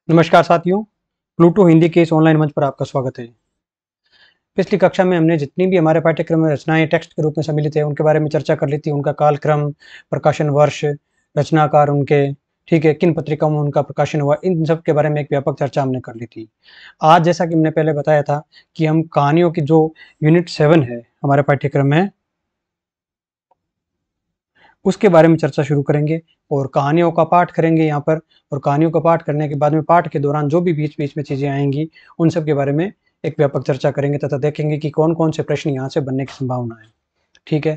नमस्कार साथियों, प्लूटो हिंदी के इस ऑनलाइन मंच पर आपका स्वागत है। पिछली कक्षा में हमने जितनी भी हमारे पाठ्यक्रम में रचनाएं टेक्स्ट के रूप में सम्मिलित है उनके बारे में चर्चा कर ली थी। उनका कालक्रम, प्रकाशन वर्ष, रचनाकार उनके, ठीक है, किन पत्रिकाओं में उनका प्रकाशन हुआ, इन सब के बारे में एक व्यापक चर्चा हमने कर ली थी। आज जैसा कि हमने पहले बताया था कि हम कहानियों की जो यूनिट 7 है हमारे पाठ्यक्रम में, उसके बारे में चर्चा शुरू करेंगे और कहानियों का पाठ करेंगे यहाँ पर। और कहानियों का पाठ करने के बाद में पाठ के दौरान जो भी बीच बीच में चीज़ें आएंगी उन सब के बारे में एक व्यापक चर्चा करेंगे तथा देखेंगे कि कौन कौन से प्रश्न यहाँ से बनने की संभावना है। ठीक है,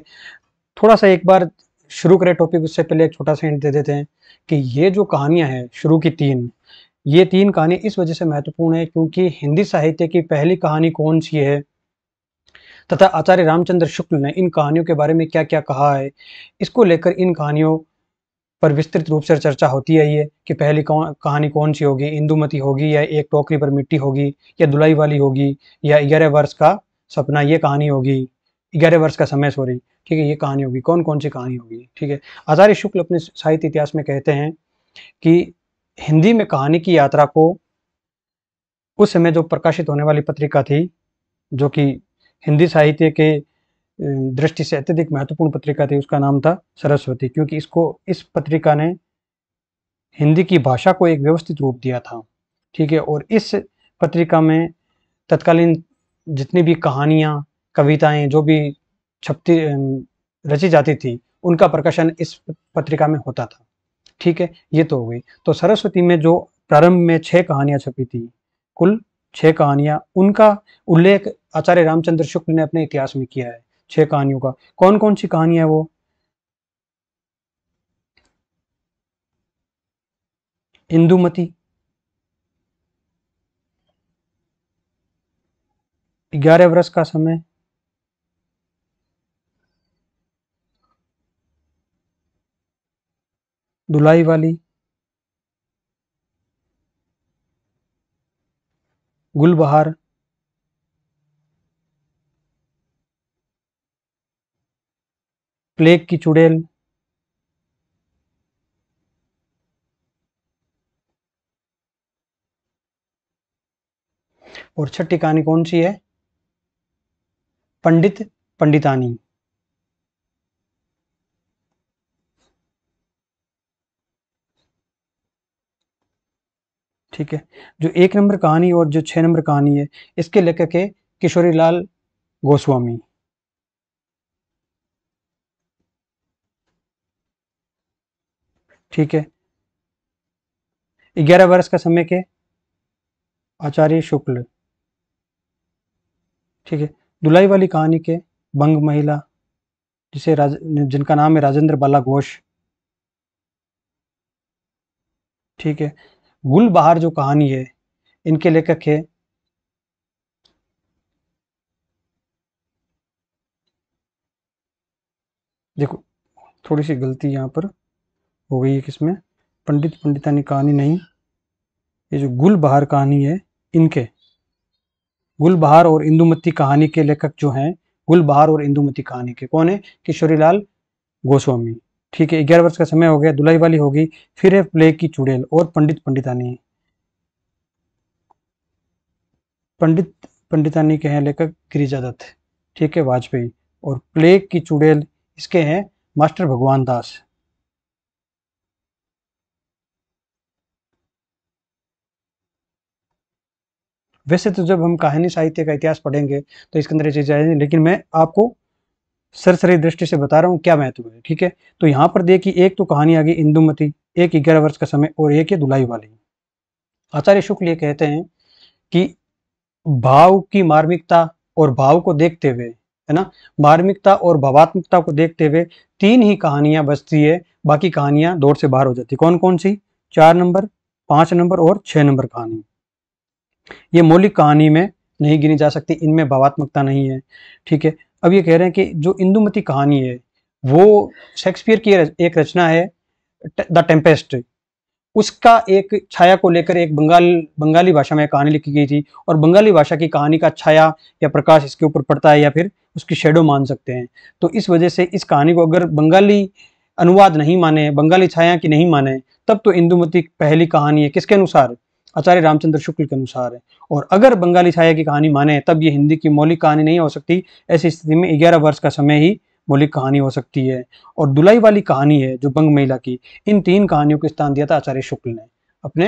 थोड़ा सा एक बार शुरू करें टॉपिक, उससे पहले एक छोटा सा हिंट दे देते हैं कि ये जो कहानियाँ हैं शुरू की ये तीन कहानियाँ इस वजह से महत्वपूर्ण है क्योंकि हिंदी साहित्य की पहली कहानी कौन सी है तथा आचार्य रामचंद्र शुक्ल ने इन कहानियों के बारे में क्या क्या कहा है, इसको लेकर इन कहानियों पर विस्तृत रूप से चर्चा होती है। ये कि पहली कहानी कौन सी होगी, इंदुमती होगी या एक टोकरी पर मिट्टी होगी या धुलाई वाली होगी या 11 वर्ष का सपना, ये कहानी होगी, 11 वर्ष का समय, सॉरी, ठीक है, ये कहानी होगी, कौन कौन सी कहानी होगी। ठीक है, आचार्य शुक्ल अपने साहित्य इतिहास में कहते हैं कि हिंदी में कहानी की यात्रा को उस समय जो प्रकाशित होने वाली पत्रिका थी, जो कि हिंदी साहित्य के दृष्टि से अत्यधिक महत्वपूर्ण पत्रिका थी, उसका नाम था सरस्वती, क्योंकि इस पत्रिका ने हिंदी की भाषा को एक व्यवस्थित रूप दिया था। ठीक है, और इस पत्रिका में तत्कालीन जितनी भी कहानियाँ, कविताएं जो भी छपती रची जाती थी उनका प्रकाशन इस पत्रिका में होता था। ठीक है, ये तो हो गई। तो सरस्वती में जो प्रारंभ में 6 कहानियां छपी थी, कुल 6 कहानियां, उनका उल्लेख आचार्य रामचंद्र शुक्ल ने अपने इतिहास में किया है। 6 कहानियों का कौन कौन सी कहानियां है वो? इंदुमती, 11 वर्ष का समय, धुलाई वाली, गुलबहार, प्लेग की चुड़ैल, और छठी कहानी कौन सी है? पंडित पंडितानी। ठीक है, जो 1 नंबर कहानी और जो 6 नंबर कहानी है, इसके लेखक है किशोरी लाल गोस्वामी। ठीक है, 11 वर्ष का समय के आचार्य शुक्ल। ठीक है, दुलाई वाली कहानी के बंग महिला, जिनका नाम है राजेंद्र बाला घोष। ठीक है, गुलबहार जो कहानी है, इनके लेखक है देखो, थोड़ी सी गलती यहाँ पर हो गई है, किसमें? पंडित पंडितानी कहानी नहीं, ये जो गुलबहार कहानी है, इनके गुलबहार और इंदुमती कहानी के लेखक जो हैं, गुलबहार और इंदुमती कहानी के कौन है? किशोरीलाल गोस्वामी। ठीक है, 11 वर्ष का समय हो गया, दुलाई वाली होगी, फिर है प्लेग की चुड़ैल और पंडित पंडितानी। पंडित पंडितानी के हैं लेखक गिरिजा दत्त, ठीक है, वाजपेयी। और प्लेग की चुड़ैल इसके हैं मास्टर भगवान दास। वैसे तो जब हम कहानी साहित्य का इतिहास पढ़ेंगे तो इसके अंदर ये चीजें आएंगी, लेकिन मैं आपको सरसरी दृष्टि से बता रहा हूँ क्या महत्व है। ठीक है, तो यहाँ पर देखिए, एक तो कहानी आ गई इंदुमती, एक 11 वर्ष का समय, और एक है दुलाई वाली। आचार्य शुक्ल ये कहते हैं कि भाव की मार्मिकता और भाव को देखते हुए, है ना, मार्मिकता और भावात्मकता को देखते हुए 3 ही कहानियां बचती है, बाकी कहानियां दौड़ से बाहर हो जाती। कौन कौन सी? 4 नंबर, 5 नंबर और 6 नंबर कहानी। ये मौलिक कहानी में नहीं गिनी जा सकती, इनमें भावात्मकता नहीं है। ठीक है, अब ये कह रहे हैं कि जो इंदुमती कहानी है वो शेक्सपियर की एक रचना है, द टेम्पेस्ट। उसका एक छाया को लेकर एक बंगाली भाषा में कहानी लिखी गई थी, और बंगाली भाषा की कहानी का छाया या प्रकाश इसके ऊपर पड़ता है या फिर उसकी शेडो मान सकते हैं। तो इस वजह से इस कहानी को अगर बंगाली अनुवाद नहीं माने, बंगाली छाया की नहीं माने, तब तो इंदुमती पहली कहानी है किसके अनुसार? आचार्य रामचंद्र शुक्ल के अनुसार है। और अगर बंगाली छाया की कहानी माने तब ये हिंदी की मौलिक कहानी नहीं हो सकती। ऐसी स्थिति में 11 वर्ष का समय ही मौलिक कहानी हो सकती है। और दुलाई वाली कहानी है जो बंग महिला की, इन 3 कहानियों को स्थान दिया था आचार्य शुक्ल ने अपने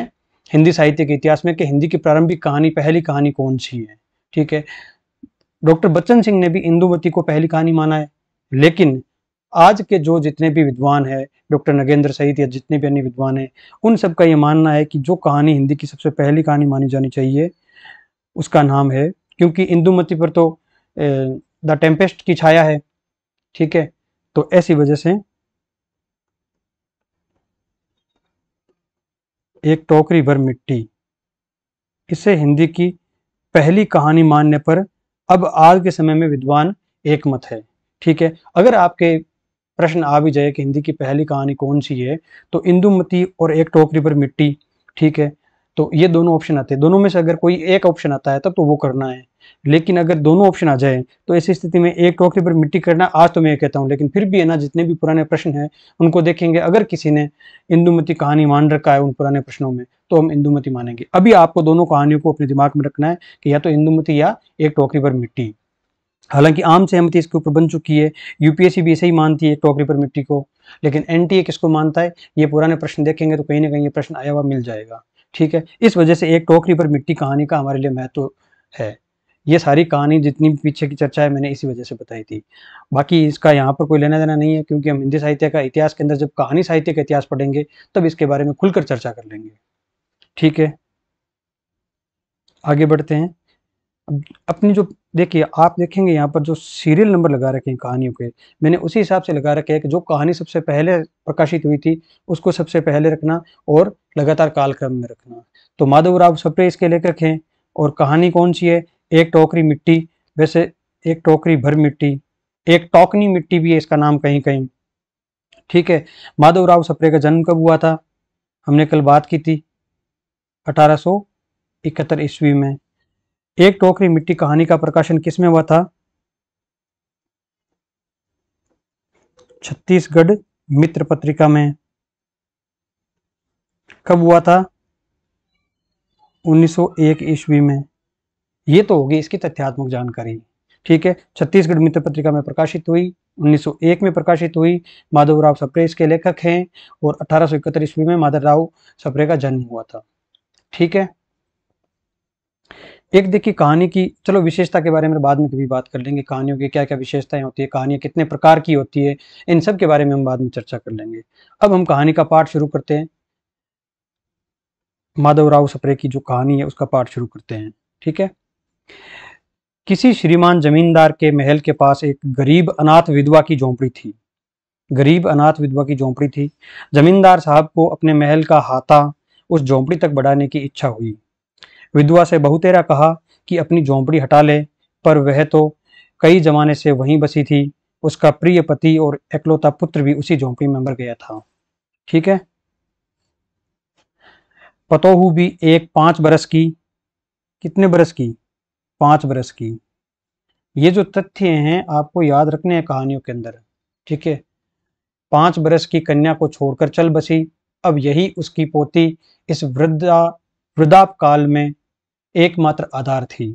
हिंदी साहित्य के इतिहास में कि हिंदी की प्रारंभिक कहानी, पहली कहानी कौन सी है। ठीक है, डॉक्टर बच्चन सिंह ने भी इंदुमती को पहली कहानी माना है, लेकिन आज के जो जितने भी विद्वान हैं, डॉक्टर नगेंद्र सहित या जितने भी अन्य विद्वान हैं, उन सबका ये मानना है कि जो कहानी हिंदी की सबसे पहली कहानी मानी जानी चाहिए उसका नाम है, क्योंकि इंदुमती पर तो द टेम्पेस्ट की छाया है। ठीक है, तो ऐसी वजह से एक टोकरी भर मिट्टी, इसे हिंदी की पहली कहानी मानने पर अब आज के समय में विद्वान एक मत है। ठीक है, अगर आपके प्रश्न आ भी जाए कि हिंदी की पहली कहानी कौन सी है, तो इंदुमती और एक टोकरी पर मिट्टी। ठीक है, तो ये दोनों ऑप्शन आते हैं, दोनों में से अगर कोई एक ऑप्शन आता है तब तो वो करना है। लेकिन अगर दोनों ऑप्शन आ जाए तो ऐसी स्थिति में एक टोकरी पर मिट्टी करना, आज तो मैं कहता हूँ, लेकिन फिर भी है ना, जितने भी पुराने प्रश्न हैं उनको देखेंगे, अगर किसी ने इंदुमती कहानी मान रखा है उन पुराने प्रश्नों में, तो हम इंदुमती मानेंगे। अभी आपको दोनों कहानियों को अपने दिमाग में रखना है कि या तो इंदुमती या एक टोकरी पर मिट्टी। हालांकि आम सहमति इसके ऊपर बन चुकी है, यूपीएससी भी ऐसे ही मानती है टोकरी पर मिट्टी को, लेकिन एनटीए किसको मानता है, ये पुराने प्रश्न देखेंगे तो कहीं ना कहीं ये प्रश्न आया हुआ मिल जाएगा। ठीक है, इस वजह से एक टोकरी पर मिट्टी कहानी का हमारे लिए महत्व है। ये सारी कहानी जितनी भी पीछे की चर्चा है मैंने इसी वजह से बताई थी। बाकी इसका यहाँ पर कोई लेना देना नहीं है, क्योंकि हम हिंदी साहित्य का इतिहास के अंदर जब कहानी साहित्य का इतिहास पढ़ेंगे तब इसके बारे में खुलकर चर्चा कर लेंगे। ठीक है, आगे बढ़ते हैं। अपनी जो देखिए, आप देखेंगे यहाँ पर जो सीरियल नंबर लगा रखे हैं कहानियों के, मैंने उसी हिसाब से लगा रखे हैं कि जो कहानी सबसे पहले प्रकाशित हुई थी उसको सबसे पहले रखना और लगातार कालक्रम में रखना। तो माधवराव सप्रे इसके लेखक रखें, और कहानी कौन सी है, एक टोकरी मिट्टी। वैसे एक टोकरी भर मिट्टी, एक टोकनी मिट्टी भी है इसका नाम कहीं कहीं। ठीक है, माधवराव सप्रे का जन्म कब हुआ था, हमने कल बात की थी 1871 ईस्वी में। एक टोकरी मिट्टी कहानी का प्रकाशन किसमें हुआ था, छत्तीसगढ़ मित्र पत्रिका में। कब हुआ था, 1901 ईस्वी में। ये तो होगी इसकी तथ्यात्मक जानकारी। ठीक है, छत्तीसगढ़ मित्र पत्रिका में प्रकाशित हुई, 1901 में प्रकाशित हुई। माधवराव सप्रे इसके लेखक हैं, और 1871 ईस्वी में माधवराव सप्रे का जन्म हुआ था। ठीक है, एक देखिए कहानी की, चलो विशेषता के बारे में बाद में कभी बात कर लेंगे, कहानियों की क्या क्या विशेषताएं होती है, कहानियां कितने प्रकार की होती है, इन सब के बारे में हम बाद में चर्चा कर लेंगे। अब हम कहानी का पाठ शुरू करते हैं, माधवराव सप्रे की जो कहानी है उसका पाठ शुरू करते हैं। ठीक है, किसी श्रीमान जमींदार के महल के पास एक गरीब अनाथ विधवा की झोंपड़ी थी। गरीब अनाथ विधवा की झोंपड़ी थी। जमींदार साहब को अपने महल का हाथा उस झोंपड़ी तक बढ़ाने की इच्छा हुई। विधवा से बहुतेरा कहा कि अपनी झोंपड़ी हटा ले, पर वह तो कई जमाने से वहीं बसी थी। उसका प्रिय पति और एकलौता पुत्र भी उसी झोंपड़ी में मर गया था। ठीक है, पतोहू भी एक 5 बरस की, कितने बरस की, 5 बरस की। ये जो तथ्य हैं आपको याद रखने हैं कहानियों के अंदर। ठीक है, 5 बरस की कन्या को छोड़कर चल बसी। अब यही उसकी पोती इस वृद्धाप काल में एकमात्र आधार थी।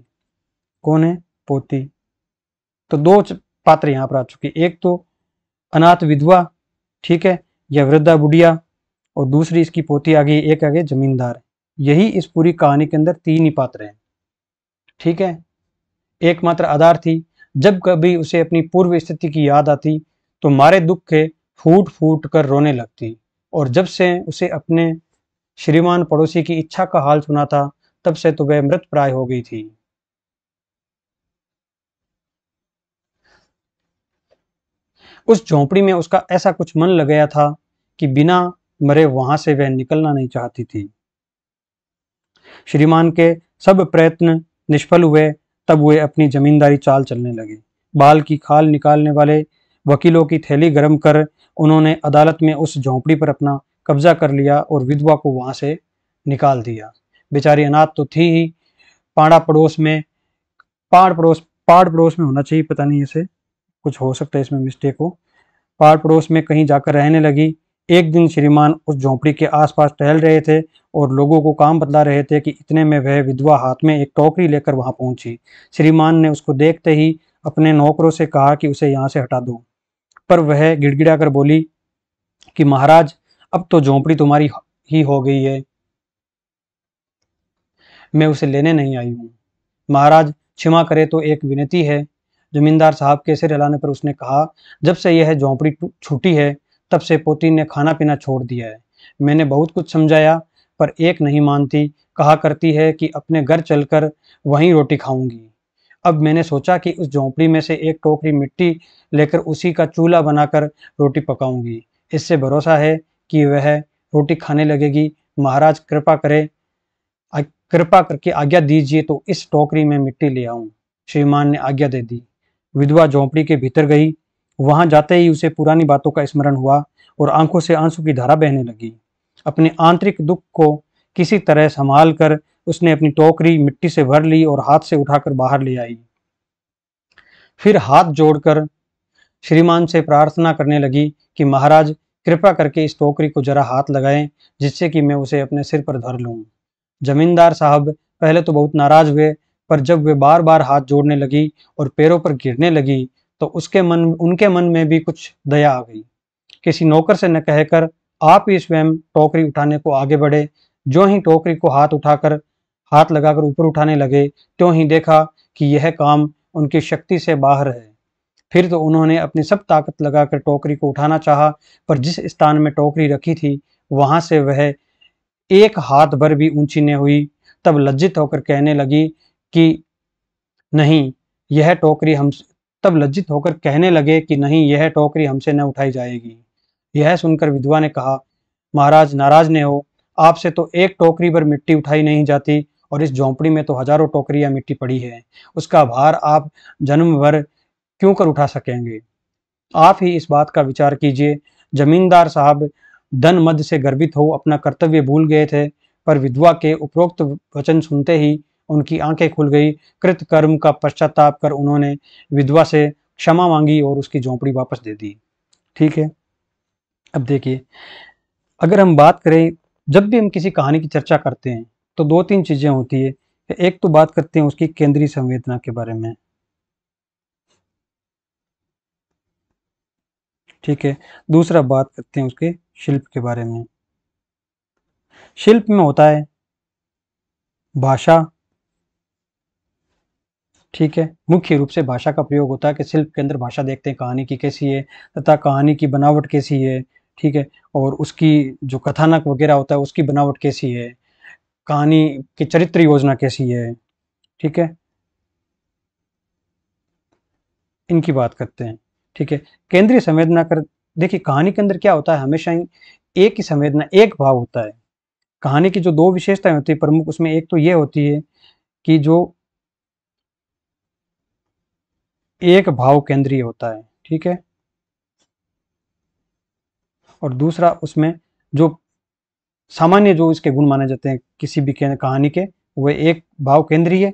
कौन है, पोती। तो दो पात्र यहाँ पर आ चुके, एक तो अनाथ विधवा, ठीक है, या वृद्धा बुढ़िया, और दूसरी इसकी पोती आ गई, एक आ गए जमींदार। यही इस पूरी कहानी के अंदर 3 ही पात्र हैं। ठीक है, एकमात्र आधार थी। जब कभी उसे अपनी पूर्व स्थिति की याद आती तो मारे दुख के फूट फूट कर रोने लगती, और जब से उसे अपने श्रीमान पड़ोसी की इच्छा का हाल सुना था तब से तो वह मृत प्राय हो गई थी। उस झोंपड़ी में उसका ऐसा कुछ मन लग गया था कि बिना मरे वहां से वह निकलना नहीं चाहती थी। श्रीमान के सब प्रयत्न निष्फल हुए, तब वे अपनी जमींदारी चाल चलने लगे। बाल की खाल निकालने वाले वकीलों की थैली गर्म कर उन्होंने अदालत में उस झोंपड़ी पर अपना कब्जा कर लिया और विधवा को वहां से निकाल दिया। बेचारी अनाथ तो थी ही, पाड़ा पड़ोस में, पहाड़ पड़ोस में होना चाहिए, पता नहीं ऐसे कुछ हो सकता है इसमें मिस्टेक हो, पहाड़ पड़ोस में कहीं जाकर रहने लगी। एक दिन श्रीमान उस झोंपड़ी के आसपास टहल रहे थे और लोगों को काम बतला रहे थे कि इतने में वह विधवा हाथ में एक टोकरी लेकर वहां पहुंची। श्रीमान ने उसको देखते ही अपने नौकरों से कहा कि उसे यहाँ से हटा दो, पर वह गिड़गिड़ा कर बोली कि महाराज, अब तो झोंपड़ी तुम्हारी ही हो गई है, मैं उसे लेने नहीं आई हूँ। महाराज क्षमा करे तो एक विनती है। जमींदार साहब के सिर हिलाने पर उसने कहा, जब से यह झोंपड़ी छूटी है तब से पोती ने खाना पीना छोड़ दिया है। मैंने बहुत कुछ समझाया पर एक नहीं मानती, कहा करती है कि अपने घर चलकर वहीं रोटी खाऊंगी। अब मैंने सोचा कि उस झोंपड़ी में से एक टोकरी मिट्टी लेकर उसी का चूल्हा बनाकर रोटी पकाऊंगी। इससे भरोसा है कि वह रोटी खाने लगेगी। महाराज कृपा करके आज्ञा दीजिए तो इस टोकरी में मिट्टी ले आऊं। श्रीमान ने आज्ञा दे दी। विधवा झोंपड़ी के भीतर गई। वहां जाते ही उसे पुरानी बातों का स्मरण हुआ और आंखों से आंसू की धारा बहने लगी। अपने आंतरिक दुख को किसी तरह संभाल कर उसने अपनी टोकरी मिट्टी से भर ली और हाथ से उठाकर बाहर ले आई। फिर हाथ जोड़कर श्रीमान से प्रार्थना करने लगी कि महाराज कृपा करके इस टोकरी को जरा हाथ लगाएं, जिससे कि मैं उसे अपने सिर पर धर लूं। जमींदार साहब पहले तो बहुत नाराज हुए, पर जब वे बार बार हाथ जोड़ने लगी और पैरों पर गिरने लगी तो उनके मन में भी कुछ दया आ गई। किसी नौकर से न कहकर आप ही स्वयं टोकरी उठाने को आगे बढ़े। जो ही टोकरी को हाथ लगाकर ऊपर उठाने लगे, त्यों ही देखा कि यह काम उनकी शक्ति से बाहर है। फिर तो उन्होंने अपनी सब ताकत लगाकर टोकरी को उठाना चाहा, पर जिस स्थान में टोकरी रखी थी वहां से वह एक हाथ भर भी ऊंची न हुई। तब लज्जित होकर कहने लगी कि नहीं, यह टोकरी हम तब लज्जित होकर कहने लगे कि नहीं, यह टोकरी हमसे न उठाई जाएगी। यह सुनकर विधवा ने कहा, महाराज नाराज न हो, आपसे तो एक टोकरी भर मिट्टी उठाई नहीं जाती और इस झोंपड़ी में तो हजारों टोकरियां मिट्टी पड़ी है। उसका भार आप जन्म भर क्यों कर उठा सकेंगे? आप ही इस बात का विचार कीजिए। जमींदार साहब धन मद से गर्वित हो अपना कर्तव्य भूल गए थे, पर विधवा के उपरोक्त वचन सुनते ही उनकी आंखें खुल गई। कृत कर्म का पश्चाताप कर उन्होंने विधवा से क्षमा मांगी और उसकी झोंपड़ी वापस दे दी। ठीक है। अब देखिए, अगर हम बात करें, जब भी हम किसी कहानी की चर्चा करते हैं तो दो तीन चीजें होती है। एक तो बात करते हैं उसकी केंद्रीय संवेदना के बारे में, ठीक है। दूसरा बात करते हैं उसके शिल्प के बारे में। शिल्प में होता है भाषा, ठीक है। मुख्य रूप से भाषा का प्रयोग होता है कि शिल्प के अंदर भाषा देखते हैं कहानी की कैसी है तथा कहानी की बनावट कैसी है, ठीक है। और उसकी जो कथानक वगैरह होता है उसकी बनावट कैसी है, कहानी की चरित्र योजना कैसी है, ठीक है। इनकी बात करते हैं, ठीक है। केंद्रीय संवेदना कर देखिए, कहानी के अंदर क्या होता है, हमेशा ही एक ही संवेदना, एक भाव होता है। कहानी की जो दो विशेषताएं होती है प्रमुख, उसमें एक तो ये होती है कि जो एक भाव केंद्रीय होता है, ठीक है। और दूसरा उसमें जो सामान्य जो इसके गुण माने जाते हैं किसी भी कहानी के, वह एक भाव केंद्रीय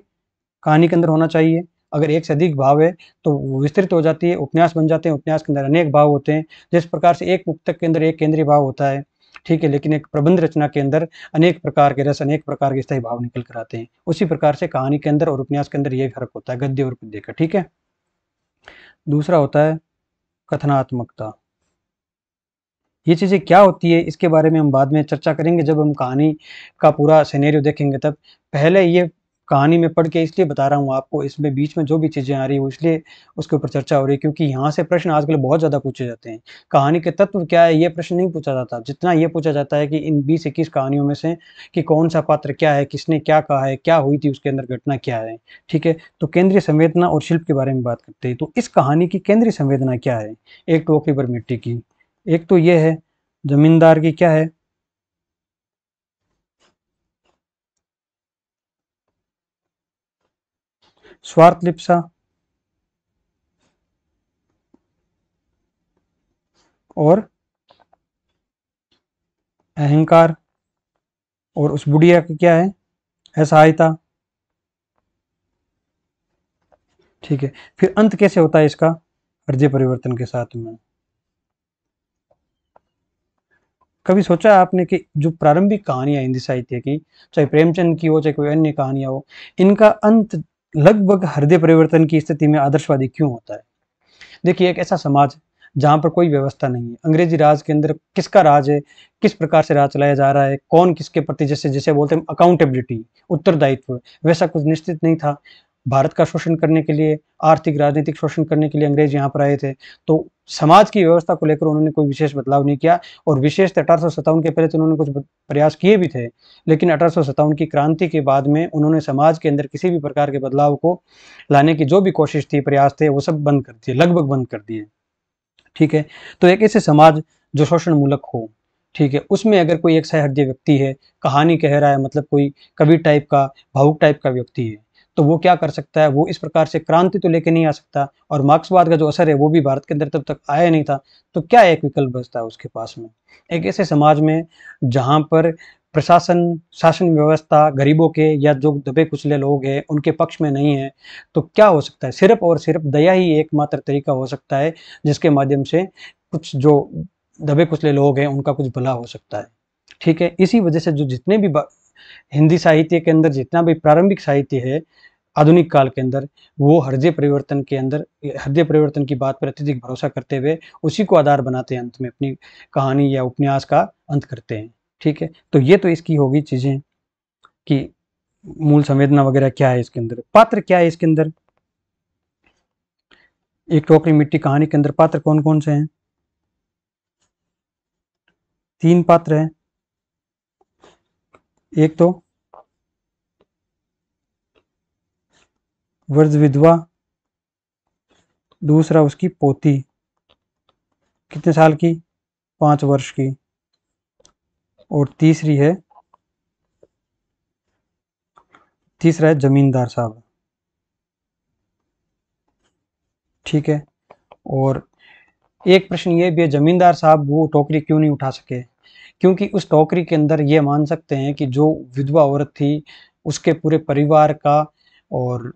कहानी के अंदर होना चाहिए। अगर एक से अधिक भाव है तो वो विस्तृत हो जाती है, उपन्यास बन जाते हैं, उपन्यास के अंदर अनेक भाव होते हैं। जिस प्रकार से एक मुक्तक के अंदर एक केंद्रीय भाव होता है, ठीक है, लेकिन एक प्रबंध रचना के अंदर अनेक प्रकार के रस, अनेक प्रकार के स्थायी भाव निकल कर आते हैं। उसी प्रकार से कहानी के अंदर और उपन्यास के अंदर यही फर्क होता है, गद्य और पद्य का, ठीक है। दूसरा होता है कथनात्मकता। ये चीज़ें क्या होती है इसके बारे में हम बाद में चर्चा करेंगे, जब हम कहानी का पूरा सिनेरियो देखेंगे तब। पहले ये कहानी में पढ़ के इसलिए बता रहा हूँ आपको, इसमें बीच में जो भी चीज़ें आ रही है वो इसलिए उसके ऊपर चर्चा हो रही है क्योंकि यहाँ से प्रश्न आजकल बहुत ज़्यादा पूछे जाते हैं। कहानी के तत्व क्या है ये प्रश्न नहीं पूछा जाता, जितना ये पूछा जाता है कि इन 20-21 कहानियों में से कि कौन सा पात्र क्या है, किसने क्या कहा है, क्या हुई थी उसके अंदर, घटना क्या है, ठीक है। तो केंद्रीय संवेदना और शिल्प के बारे में बात करते हैं। तो इस कहानी की केंद्रीय संवेदना क्या है, एक टोकरी भर मिट्टी की। एक तो ये है जमींदार की क्या है, स्वार्थ लिप्सा और अहंकार, और उस बुढ़िया की क्या है, असहायता, ठीक है। फिर अंत कैसे होता है इसका, हृदय परिवर्तन के साथ में। कभी सोचा आपने कि जो प्रारंभिक कहानियां हिंदी साहित्य की, चाहे प्रेमचंद की हो चाहे कोई अन्य कहानियां हो, इनका अंत लगभग हृदय परिवर्तन की स्थिति में आदर्शवादी क्यों होता है? देखिए, एक ऐसा समाज जहाँ पर कोई व्यवस्था नहीं है, अंग्रेजी राज के अंदर किसका राज है, किस प्रकार से राज चलाया जा रहा है, कौन किसके प्रति, जैसे जैसे बोलते हैं अकाउंटेबिलिटी, उत्तरदायित्व, वैसा कुछ निश्चित नहीं था। भारत का शोषण करने के लिए, आर्थिक राजनीतिक शोषण करने के लिए अंग्रेज यहाँ पर आए थे। तो समाज की व्यवस्था को लेकर उन्होंने कोई विशेष बदलाव नहीं किया, और विशेष 1857 के पहले तो उन्होंने कुछ प्रयास किए भी थे, लेकिन 1857 की क्रांति के बाद में उन्होंने समाज के अंदर किसी भी प्रकार के बदलाव को लाने की जो भी कोशिश थी, प्रयास थे, वो सब बंद कर दिए, लगभग बंद कर दिए। ठीक है, तो एक ऐसे समाज जो शोषण मूलक हो, ठीक है, उसमें अगर कोई एक सहृदय व्यक्ति है, कहानी कह रहा है, मतलब कोई कवि टाइप का, भावुक टाइप का व्यक्ति है, तो वो क्या कर सकता है, वो इस प्रकार से क्रांति तो लेके नहीं आ सकता, और मार्क्सवाद का जो असर है वो भी भारत के अंदर तब तक आया नहीं था। तो क्या एक विकल्प बचता है उसके पास में? एक ऐसे समाज में जहां पर प्रशासन, शासन व्यवस्था गरीबों के या जो दबे कुचले लोग हैं उनके पक्ष में नहीं है, तो क्या हो सकता है? सिर्फ और सिर्फ दया ही एकमात्र तरीका हो सकता है जिसके माध्यम से कुछ जो दबे कुचले लोग हैं उनका कुछ भला हो सकता है। ठीक है, इसी वजह से जो जितने भी हिंदी साहित्य के अंदर जितना भी प्रारंभिक साहित्य है आधुनिक काल के अंदर, वो हृदय परिवर्तन के अंदर, हृदय परिवर्तन की बात पर अत्यधिक भरोसा करते हुए उसी को आधार बनाते हैं, अंत में अपनी कहानी या उपन्यास का अंत करते हैं। ठीक है, तो ये तो इसकी होगी चीजें कि मूल संवेदना वगैरह क्या है इसके अंदर, पात्र क्या है इसके अंदर। एक टोकरी मिट्टी कहानी के अंदर पात्र कौन कौन से हैं? 3 पात्र हैं। एक तो वृद्ध विधवा, दूसरा उसकी पोती, कितने साल की? 5 वर्ष की, और तीसरा है जमींदार साहब। ठीक है, और एक प्रश्न ये भी है, जमींदार साहब वो टोकरी क्यों नहीं उठा सके? क्योंकि उस टोकरी के अंदर ये मान सकते हैं कि जो विधवा औरत थी, उसके पूरे परिवार का और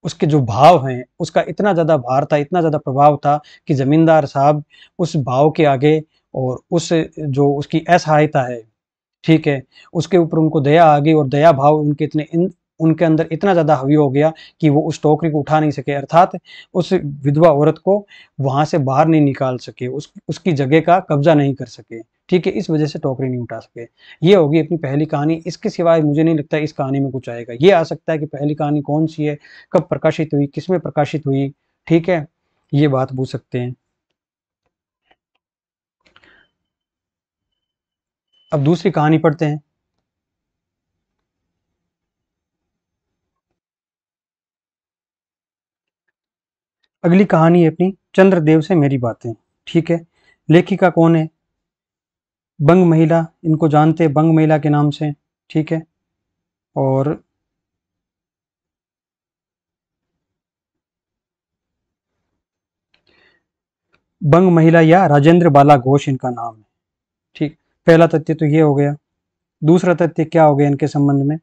उसके जो भाव हैं, उसका इतना ज़्यादा भार था, इतना ज़्यादा प्रभाव था कि ज़मींदार साहब उस भाव के आगे, और उस जो उसकी असहायता है, ठीक है, उसके ऊपर उनको दया आ गई, और दया भाव उनके अंदर इतना ज़्यादा हावी हो गया कि वो उस टोकरी को उठा नहीं सके, अर्थात उस विधवा औरत को वहाँ से बाहर नहीं निकाल सके, उसकी जगह का कब्जा नहीं कर सके। ठीक है, इस वजह से टोकरी नहीं उठा सके। ये होगी अपनी पहली कहानी। इसके सिवाय मुझे नहीं लगता इस कहानी में कुछ आएगा। ये आ सकता है कि पहली कहानी कौन सी है, कब प्रकाशित हुई, किसमें प्रकाशित हुई, ठीक है, ये बात पूछ सकते हैं। अब दूसरी कहानी पढ़ते हैं। अगली कहानी है अपनी चंद्रदेव से मेरी बातें। ठीक है, लेखिका कौन है? बंग महिला, इनको जानते हैं बंग महिला के नाम से। ठीक है, और बंग महिला या राजेंद्र बाला घोष इनका नाम है। ठीक, पहला तथ्य तो ये हो गया। दूसरा तथ्य क्या हो गया इनके संबंध में?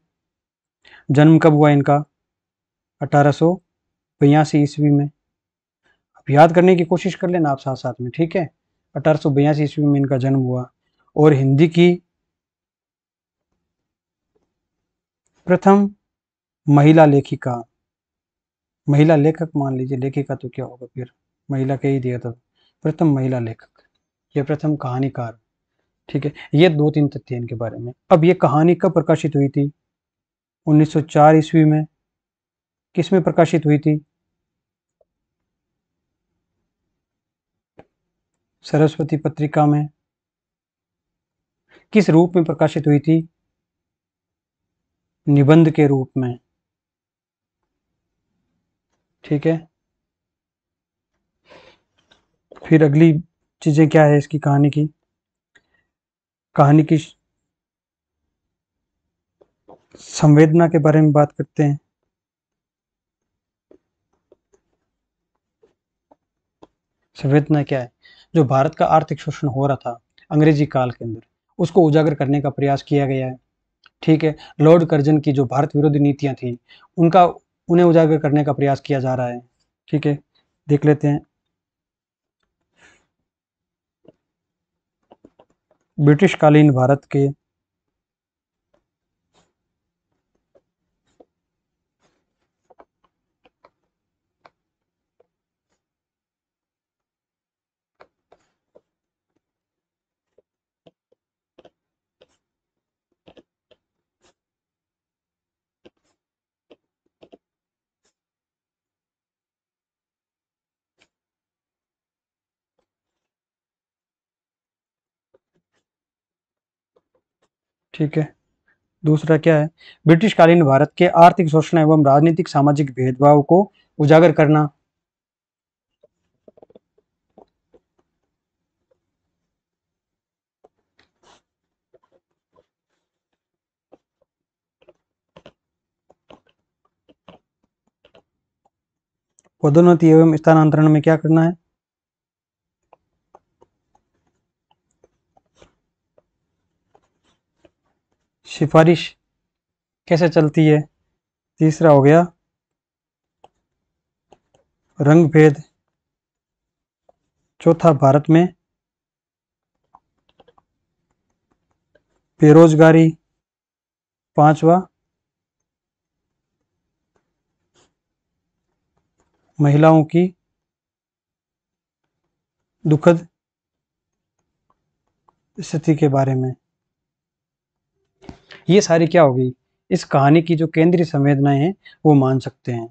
जन्म कब हुआ इनका? 1882 ईस्वी में। अब याद करने की कोशिश कर लेना आप साथ साथ में, ठीक है। 1882 ईस्वी में इनका जन्म हुआ, और हिंदी की प्रथम महिला लेखिका, महिला लेखक मान लीजिए, लेखिका तो क्या होगा फिर, महिला कह ही दिया था। प्रथम महिला लेखक, ये प्रथम कहानीकार। ठीक है, ये 2-3 तथ्य इनके बारे में। अब ये कहानी कब प्रकाशित हुई थी? 1904 ईस्वी में। किस में प्रकाशित हुई थी? सरस्वती पत्रिका में। किस रूप में प्रकाशित हुई थी? निबंध के रूप में। ठीक है, फिर अगली चीजें क्या है इसकी कहानी की? कहानी की संवेदना के बारे में बात करते हैं। संवेदना क्या है? जो भारत का आर्थिक शोषण हो रहा था अंग्रेजी काल के अंदर, उसको उजागर करने का प्रयास किया गया है। ठीक है, लॉर्ड कर्जन की जो भारत विरोधी नीतियां थी, उनका उन्हें उजागर करने का प्रयास किया जा रहा है। ठीक है, देख लेते हैं। ब्रिटिश कालीन भारत के ठीक है। दूसरा क्या है? ब्रिटिश कालीन भारत के आर्थिक शोषण एवं राजनीतिक सामाजिक भेदभाव को उजागर करना। पदोन्नति एवं स्थानांतरण में क्या करना है? सिफारिश कैसे चलती है? तीसरा हो गया रंग भेद। चौथा भारत में बेरोजगारी। पांचवा महिलाओं की दुखद स्थिति के बारे में। ये सारी क्या होगी? इस कहानी की जो केंद्रीय संवेदनाएं हैं वो मान सकते हैं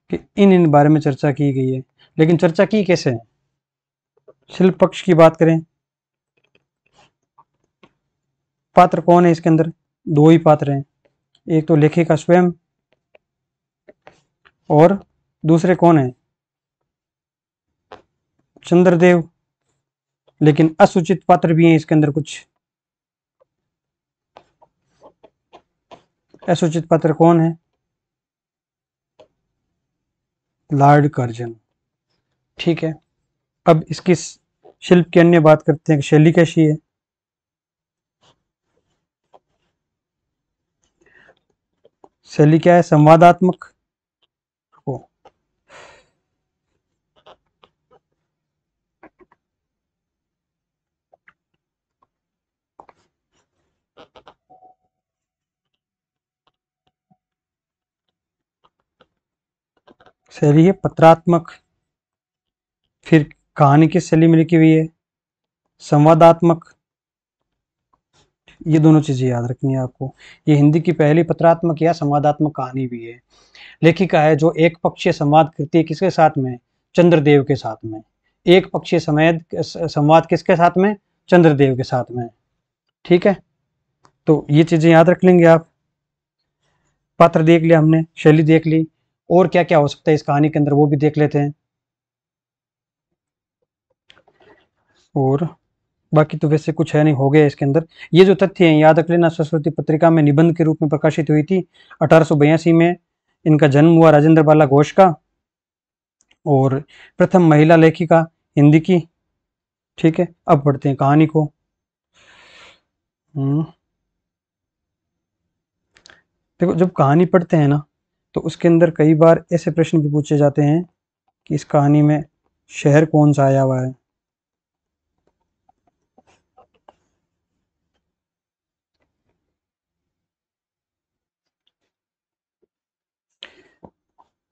कि इन बारे में चर्चा की गई है। लेकिन चर्चा की कैसे है? शिल्प पक्ष की बात करें, पात्र कौन है इसके अंदर? दो ही पात्र हैं, एक तो लेखिका स्वयं और दूसरे कौन है? चंद्रदेव। लेकिन असूचित पात्र भी हैं इसके अंदर कुछ। असूचित पात्र कौन है? Lord Curzon. ठीक है। अब इसकी शिल्प की अन्य बात करते हैं कि शैली कैसी है। शैली क्या है? संवादात्मक। शैली है पत्रात्मक। फिर कहानी किस शैली में लिखी हुई है? संवादात्मक। ये दोनों चीजें याद रखनी है आपको। ये हिंदी की पहली पत्रात्मक या संवादात्मक कहानी भी है। लेखिका है जो एक पक्षीय संवाद करती है, किसके साथ में? चंद्रदेव के साथ में। एक पक्षीय संवाद किसके साथ में? चंद्रदेव के साथ में। ठीक है, तो ये चीजें याद रख लेंगे आप। पात्र देख लिया हमने, शैली देख ली, और क्या क्या हो सकता है इस कहानी के अंदर वो भी देख लेते हैं। और बाकी तो वैसे कुछ है नहीं, हो गया इसके अंदर। ये जो तथ्य हैं याद रख लेना। सरस्वती पत्रिका में निबंध के रूप में प्रकाशित हुई थी 1882 में। इनका जन्म हुआ राजेंद्र बाला घोष का, और प्रथम महिला लेखिका हिंदी की। ठीक है, अब पढ़ते हैं कहानी को। देखो, जब कहानी पढ़ते हैं ना तो उसके अंदर कई बार ऐसे प्रश्न भी पूछे जाते हैं कि इस कहानी में शहर कौन सा आया हुआ है।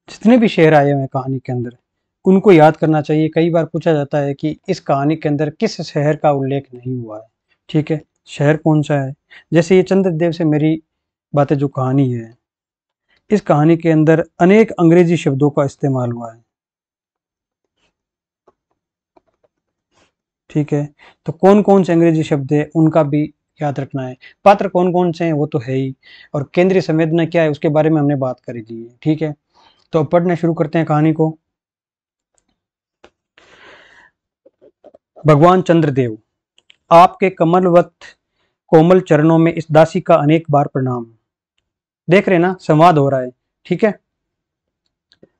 जितने भी शहर आए हुए हैं कहानी के अंदर उनको याद करना चाहिए। कई बार पूछा जाता है कि इस कहानी के अंदर किस शहर का उल्लेख नहीं हुआ है। ठीक है, शहर कौन सा है? जैसे ये चंद्रदेव से मेरी बातें जो कहानी है, इस कहानी के अंदर अनेक अंग्रेजी शब्दों का इस्तेमाल हुआ है। ठीक है, तो कौन कौन से अंग्रेजी शब्द है उनका भी याद रखना है। पात्र कौन कौन से हैं वो तो है ही, और केंद्रीय संवेदना क्या है उसके बारे में हमने बात करी दी है। ठीक है, तो अब पढ़ना शुरू करते हैं कहानी को। भगवान चंद्रदेव, आपके कमलवत कोमल चरणों में इस दासी का अनेक बार प्रणाम। देख रहे ना, संवाद हो रहा है। ठीक है,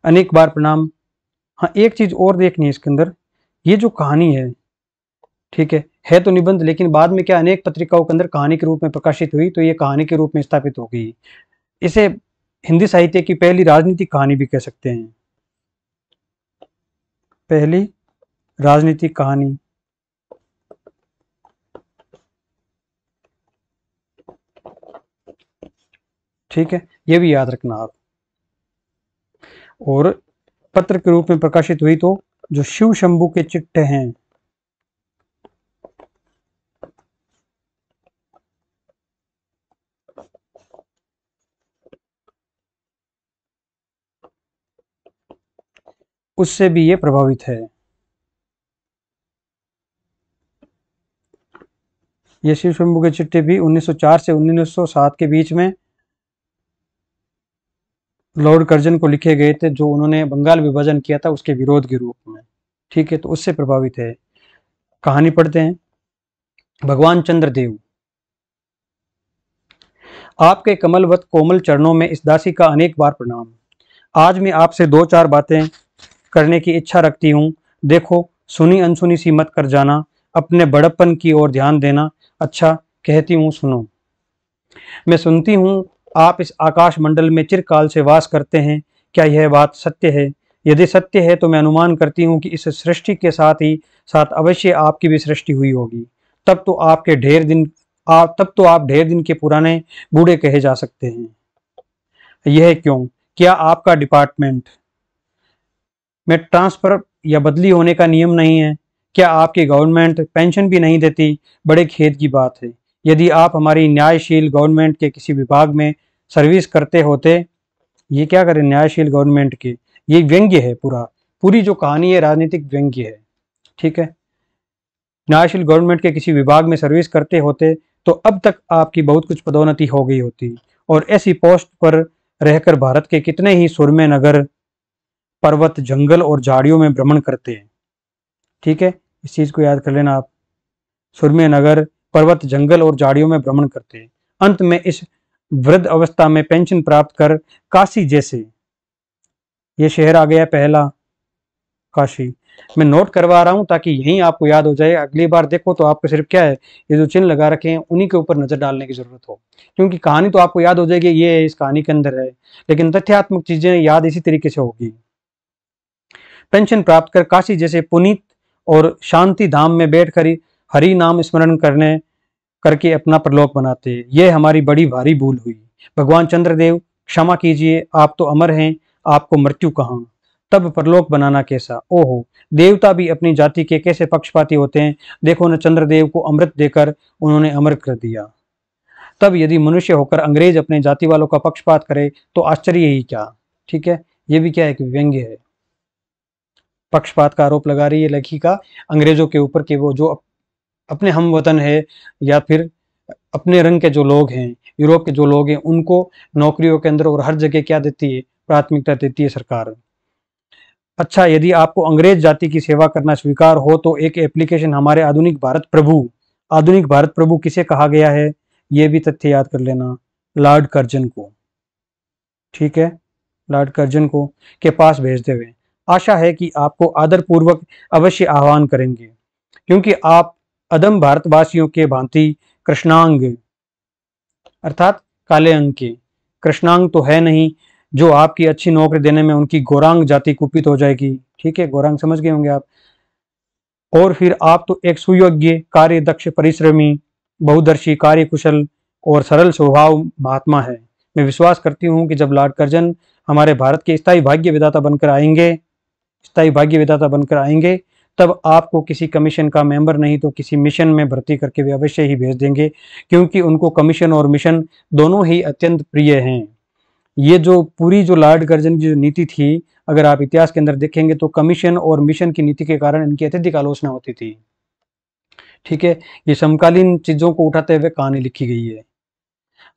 अनेक बार प्रणाम। हाँ, एक चीज और देखनी है इसके अंदर, ये जो कहानी है, ठीक है तो निबंध, लेकिन बाद में क्या अनेक पत्रिकाओं के अंदर कहानी के रूप में प्रकाशित हुई, तो ये कहानी के रूप में स्थापित हो गई। इसे हिंदी साहित्य की पहली राजनीतिक कहानी भी कह सकते हैं। पहली राजनीतिक कहानी। ठीक है, ये भी याद रखना आप। और पत्र के रूप में प्रकाशित हुई तो जो शिव शंभू के चिट्ठे हैं, उससे भी ये प्रभावित है। ये शिव शंभू के चिट्ठे भी 1904 से 1907 के बीच में लॉर्ड कर्जन को लिखे गए थे, जो उन्होंने बंगाल विभाजन किया था उसके विरोध के रूप में। ठीक है, तो उससे प्रभावित है। कहानी पढ़ते हैं। भगवान चंद्रदेव, आपके कमलवत कोमल चरणों में इस दासी का अनेक बार प्रणाम। आज मैं आपसे दो चार बातें करने की इच्छा रखती हूँ। देखो, सुनी अनसुनी सी मत कर जाना, अपने बड़प्पन की ओर ध्यान देना। अच्छा, कहती हूँ सुनो। मैं सुनती हूँ आप इस आकाश मंडल में चिरकाल से वास करते हैं। क्या यह बात सत्य है? यदि सत्य है तो मैं अनुमान करती हूँ कि इस सृष्टि के साथ ही साथ अवश्य आपकी भी सृष्टि हुई होगी। तब तो आप ढेर दिन के पुराने बूढ़े कहे जा सकते हैं। यह क्यों? क्या आपका डिपार्टमेंट में ट्रांसफर या बदली होने का नियम नहीं है? क्या आपकी गवर्नमेंट पेंशन भी नहीं देती? बड़े खेद की बात है। यदि आप हमारी न्यायशील गवर्नमेंट के किसी विभाग में सर्विस करते होते। ये क्या करें न्यायशील गवर्नमेंट की? ये व्यंग्य है, पूरी जो कहानी है राजनीतिक व्यंग्य है। ठीक है, न्यायशील गवर्नमेंट के किसी विभाग में सर्विस करते होते तो अब तक आपकी बहुत कुछ पदोन्नति हो गई होती, और ऐसी पोस्ट पर रहकर भारत के कितने ही सुरम्य नगर, पर्वत, जंगल और झाड़ियों में भ्रमण करते हैं। ठीक है, इस चीज को याद कर लेना आप। सुरम्य नगर, पर्वत, जंगल और झाड़ियों में भ्रमण करते हैं। अंत में इस वृद्ध अवस्था में पेंशन प्राप्त कर काशी जैसे, ये शहर आ गया पहला, काशी। मैं नोट करवा रहा हूं ताकि यहीं आपको याद हो जाए। अगली बार देखो तो आपको सिर्फ क्या है, ये जो चिन्ह लगा रखे हैं उन्हीं के ऊपर नजर डालने की जरूरत हो, क्योंकि कहानी तो आपको याद हो जाएगी, ये इस कहानी के अंदर है, लेकिन तथ्यात्मक चीजें याद इसी तरीके से होगी। पेंशन प्राप्त कर काशी जैसे पुनीत और शांति धाम में बैठकर हरि नाम स्मरण करने करके अपना प्रलोक बनाते हैं। यह हमारी बड़ी भारी भूल हुई। भगवान चंद्रदेव, क्षमा कीजिए, आप तो अमर हैं, आपको मृत्यु कहाँ, तब परलोक बनाना कैसा? ओहो, देवता भी अपनी जाति के कैसे पक्षपाती होते हैं। देखो न, चंद्रदेव को अमृत देकर उन्होंने अमर कर दिया। तब यदि मनुष्य होकर अंग्रेज अपने जाति वालों का पक्षपात करे तो आश्चर्य ही क्या। ठीक है, ये भी क्या है कि व्यंग्य है, पक्षपात का आरोप लगा रही है लेखिका अंग्रेजों के ऊपर कि वो जो अपने हम वतन है या फिर अपने रंग के जो लोग हैं, यूरोप के जो लोग हैं, उनको नौकरियों के अंदर और हर जगह क्या देती है, प्राथमिकता देती है सरकार। अच्छा, यदि आपको अंग्रेज जाति की सेवा करना स्वीकार हो तो एक एप्लीकेशन हमारे आधुनिक भारत प्रभु किसे कहा गया है, यह भी तथ्य याद कर लेना, लॉर्ड कर्जन को। ठीक है, लॉर्ड कर्जन को के पास भेजते हुए आशा है कि आपको आदरपूर्वक अवश्य आह्वान करेंगे, क्योंकि आप अदम भारतवासियों के भांति कृष्णांग अर्थात काले अंग के कृष्णांग तो है नहीं, जो आपकी अच्छी नौकरी देने में उनकी गौरांग जाति कुपित हो जाएगी। ठीक है, गौरांग समझ गए होंगे आप। और फिर आप तो एक सुयोग्य, कार्य दक्ष, परिश्रमी, बहुदर्शी, कार्यकुशल और सरल स्वभाव महात्मा है। मैं विश्वास करती हूँ कि जब लॉर्ड कर्जन हमारे भारत के स्थायी भाग्य विधाता बनकर आएंगे, तब आपको किसी कमीशन का मेंबर नहीं तो किसी मिशन में भर्ती करके वे अवश्य ही भेज देंगे, क्योंकि उनको कमीशन और मिशन दोनों ही अत्यंत प्रिय हैं। ये जो पूरी जो लॉर्ड कर्जन की जो नीति थी, अगर आप इतिहास के अंदर देखेंगे तो कमीशन और मिशन की नीति के कारण इनकी अत्यधिक आलोचना होती थी। ठीक है, ये समकालीन चीजों को उठाते हुए कहानी लिखी गई है।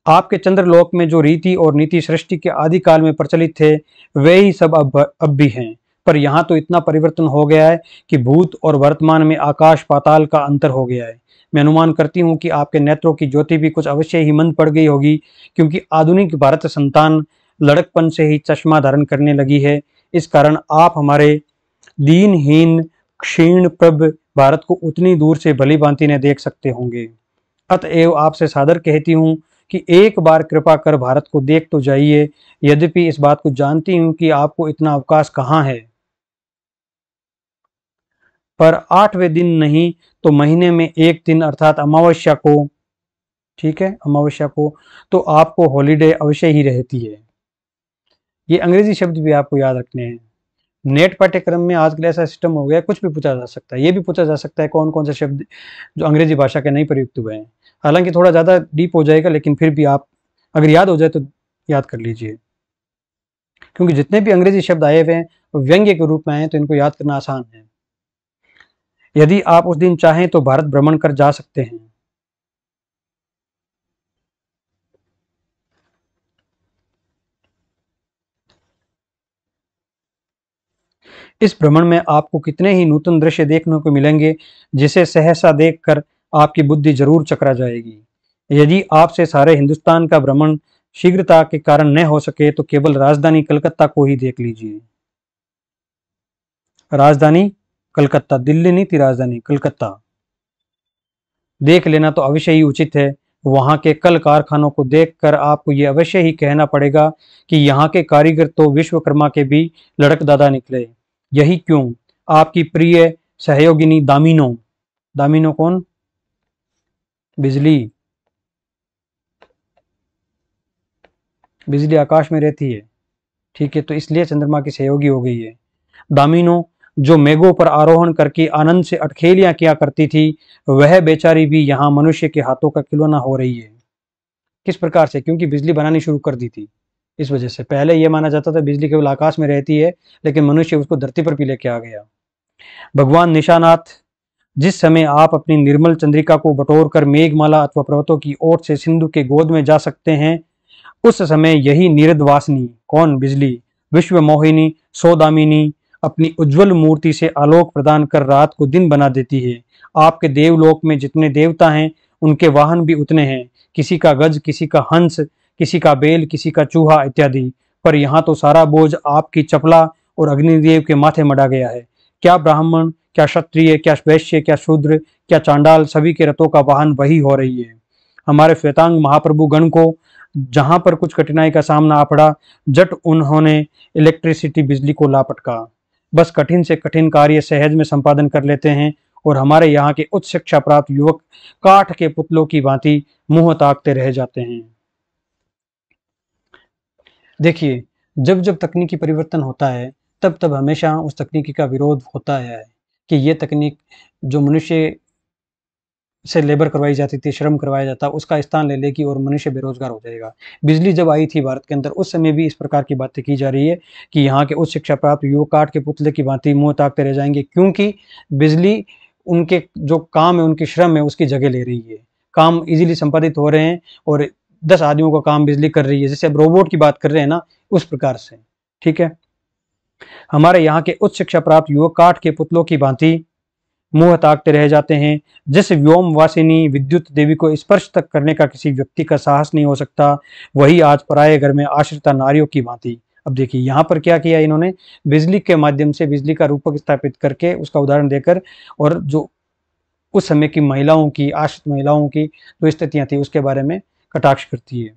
आपके चंद्रलोक में जो रीति और नीति सृष्टि के आदि काल में प्रचलित थे, वे ही सब अब भी हैं, पर यहाँ तो इतना परिवर्तन हो गया है कि भूत और वर्तमान में आकाश पाताल का अंतर हो गया है। मैं अनुमान करती हूँ कि आपके नेत्रों की ज्योति भी कुछ अवश्य ही मंद पड़ गई होगी, क्योंकि आधुनिक भारत संतान लड़कपन से ही चश्मा धारण करने लगी है। इस कारण आप हमारे दीनहीन क्षीण प्रभ भारत को उतनी दूर से भली भांति ने देख सकते होंगे। अतएव आपसे सादर कहती हूँ कि एक बार कृपा कर भारत को देख तो जाइए। यद्यपि इस बात को जानती हूँ कि आपको इतना अवकाश कहाँ है, पर 8वें दिन नहीं तो महीने में एक दिन अर्थात अमावस्या को ठीक है, अमावस्या को, तो आपको हॉलीडे अवश्य ही रहती है। ये अंग्रेजी शब्द भी आपको याद रखने हैं। नेट पाठ्यक्रम में आजकल ऐसा सिस्टम हो गया है, कुछ भी पूछा जा सकता है। ये भी पूछा जा सकता है कौन कौन से शब्द जो अंग्रेजी भाषा के नहीं प्रयुक्त हुए हैं। हालांकि थोड़ा ज़्यादा डीप हो जाएगा, लेकिन फिर भी आप अगर याद हो जाए तो याद कर लीजिए, क्योंकि जितने भी अंग्रेजी शब्द आए हुए हैं वो व्यंग्य के रूप में आए हैं, तो इनको याद करना आसान है। यदि आप उस दिन चाहें तो भारत भ्रमण कर जा सकते हैं। इस भ्रमण में आपको कितने ही नूतन दृश्य देखने को मिलेंगे, जिसे सहसा देखकर आपकी बुद्धि जरूर चकरा जाएगी। यदि आपसे सारे हिंदुस्तान का भ्रमण शीघ्रता के कारण न हो सके तो केवल राजधानी कलकत्ता को ही देख लीजिए। राजधानी कलकत्ता, दिल्ली नहीं थी राजधानी, कलकत्ता देख लेना तो अवश्य ही उचित है। वहां के कल कारखानों को देखकर आपको ये अवश्य ही कहना पड़ेगा कि यहाँ के कारीगर तो विश्वकर्मा के भी लड़कदादा निकले। यही क्यों आपकी प्रिय सहयोगिनी दामिनो, दामिनो कौन? बिजली, बिजली आकाश में रहती है, ठीक है, तो इसलिए चंद्रमा की सहयोगी हो गई है। दामिनो जो मेघों पर आरोहण करके आनंद से अटखेलियां किया करती थी, वह बेचारी भी यहाँ मनुष्य के हाथों का खिलौना हो रही है। किस प्रकार से? क्योंकि बिजली बनानी शुरू कर दी थी। इस वजह से पहले यह माना जाता था बिजली केवल आकाश में रहती है, लेकिन मनुष्य उसको धरती पर भी लेके आ गया। भगवान निशानाथ, जिस समय आप अपनी निर्मल चंद्रिका को बटोर कर मेघमाला अथवा पर्वतों की ओर से सिंधु के गोद में जा सकते हैं, उस समय यही निरदवासिनी, कौन? बिजली, विश्व मोहिनी सौदामिनी अपनी उज्जवल मूर्ति से आलोक प्रदान कर रात को दिन बना देती है। आपके देवलोक में जितने देवता हैं उनके वाहन भी उतने हैं, किसी का गज, किसी का हंस, किसी का बेल, किसी का चूहा इत्यादि। पर यहाँ तो सारा बोझ आपकी चपला और अग्निदेव के माथे मढ़ा गया है। क्या ब्राह्मण, क्या क्षत्रिय, क्या वैश्य, क्या शूद्र, क्या चांडाल, सभी के रथों का वाहन वही हो रही है। हमारे श्वेतांग महाप्रभु गण को जहां पर कुछ कठिनाई का सामना आ पड़ा, जट उन्होंने इलेक्ट्रिसिटी, बिजली को लापटका। बस कठिन से कठिन कार्य सहज में संपादन कर लेते हैं, और हमारे यहाँ के उच्च शिक्षा प्राप्त युवक काठ के पुतलों की भांति मुंह ताकते रह जाते हैं। देखिए, जब जब तकनीकी परिवर्तन होता है, तब तब हमेशा उस तकनीकी का विरोध होता है कि ये तकनीक जो मनुष्य से लेबर करवाई जाती थी, श्रम करवाया जाता, उसका स्थान ले लेगी और मनुष्य बेरोजगार हो जाएगा। बिजली जब आई थी भारत के अंदर, उस समय भी इस प्रकार की बातें की जा रही है कि यहाँ के उच्च शिक्षा प्राप्त युवक काठ के पुतले की भांति मुंह ताकते रह जाएंगे, क्योंकि बिजली उनके जो काम है, उनकी श्रम है, उसकी जगह ले रही है। काम इजीली संपादित हो रहे हैं और 10 आदमियों का काम बिजली कर रही है। जैसे अब रोबोट की बात कर रहे हैं ना, उस प्रकार से, ठीक है। हमारे यहाँ के उच्च शिक्षा प्राप्त युवक काठ के पुतलों की भांति मुंह ताकते रह जाते हैं। जिस व्योमवासिनी विद्युत देवी को स्पर्श तक करने का किसी व्यक्ति का साहस नहीं हो सकता, वही आज पराये घर में आश्रिता नारियों की भांति। अब देखिए यहाँ पर क्या किया इन्होंने, बिजली के माध्यम से बिजली का रूपक स्थापित करके उसका उदाहरण देकर, और जो उस समय की महिलाओं की, आश्रित महिलाओं की जो स्थितियां थी उसके बारे में कटाक्ष करती है।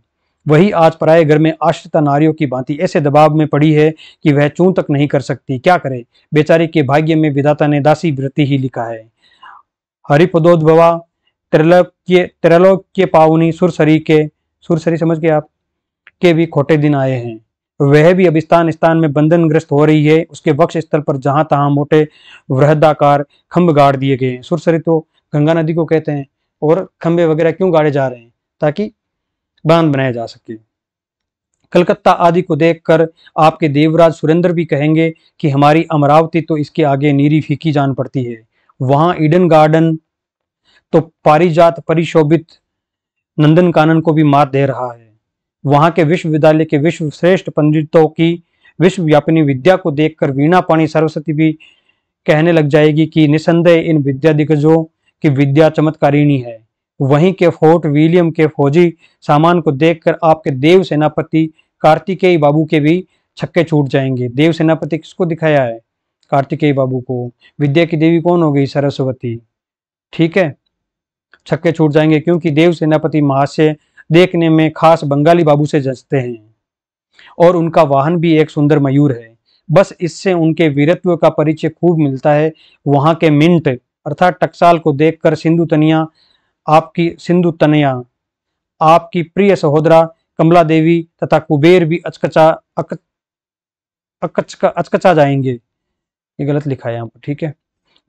वही आज पराये घर में आश्रिता नारियों की भांति ऐसे दबाव में पड़ी है कि वह चूं तक नहीं कर सकती। क्या करे, बेचारी के भाग्य में विधाता ने दासी वृत्ति ही लिखा है। हरिपदोद्भवा त्रैलोक्य पावनी सुरसरी के, सुरसरी समझ गए आप, के भी खोटे दिन आए हैं। वह भी अब स्थान स्थान में बंधनग्रस्त हो रही है। उसके वक्ष स्थल पर जहां तहां मोटे वृहदाकार खंभ गाड़ दिए गए हैं। सुरसरी तो गंगा नदी को कहते हैं। और खंभे वगैरह क्यों गाड़े जा रहे हैं? ताकि बांध बनाया जा सके। कलकत्ता आदि को देखकर आपके देवराज सुरेंद्र भी कहेंगे कि हमारी अमरावती तो इसके आगे नीरी फीकी जान पड़ती है। वहां ईडन गार्डन तो पारिजात परिशोभित नंदन कानन को भी मात दे रहा है। वहां के विश्वविद्यालय के विश्व श्रेष्ठ पंडितों की विश्वव्यापिनी विद्या को देखकर वीणा पाणी सरस्वती भी कहने लग जाएगी कि निसंदेह इन विद्या दिग्गजों की विद्या चमत्कारिणी है। वहीं के फोर्ट विलियम के फौजी सामान को देखकर आपके देव सेनापति कार्तिकेय बाबू के भी छक्के छूट जाएंगे। देव सेनापति किसको दिखाया है? कार्तिकेय बाबू को। विद्या की देवी कौन हो गई? सरस्वती, ठीक है। छक्के छूट जाएंगे क्योंकि देव सेनापति महाशय देखने में खास बंगाली बाबू से जचते हैं, और उनका वाहन भी एक सुंदर मयूर है। बस इससे उनके वीरत्व का परिचय खूब मिलता है। वहां के मिंट अर्थात टकसाल को देखकर सिंधु तनिया आपकी प्रिय सहोदरा कमला देवी तथा कुबेर भी अचकचा जाएंगे। ये गलत लिखा है यहाँ पर, ठीक है।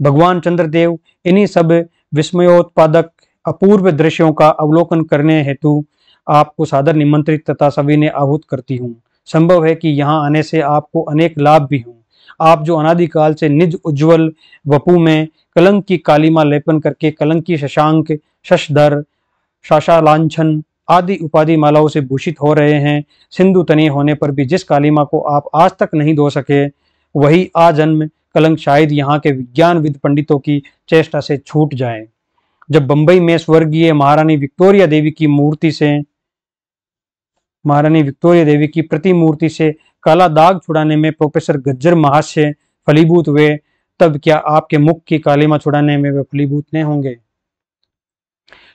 भगवान चंद्रदेव, इन्हीं सब विस्मयोत्पादक अपूर्व दृश्यों का अवलोकन करने हेतु आपको सादर निमंत्रित तथा सविनय आहूत करती हूँ। संभव है कि यहाँ आने से आपको अनेक लाभ भी हों। आप जो अनादिकाल से निज उज्ज्वल वपु में कलंक की कालीमा लेपन करके कलंकी शशांक, शशधर, शाशालांछन आदि उपाधि मालाओं से भूषित हो रहे हैं, सिंधु तनी होने पर भी जिस कालीमा को आप आज तक नहीं धो सके, वही आजन्म कलंक शायद यहाँ के विज्ञानविद पंडितों की चेष्टा से छूट जाए। जब बंबई में स्वर्गीय महारानी विक्टोरिया देवी की प्रतिमूर्ति से काला दाग छुड़ाने में प्रोफेसर गज्जर महाशय फलीभूत हुए, तब क्या आपके मुख की कालीमा छुड़ाने में वे फलीभूत नहीं होंगे?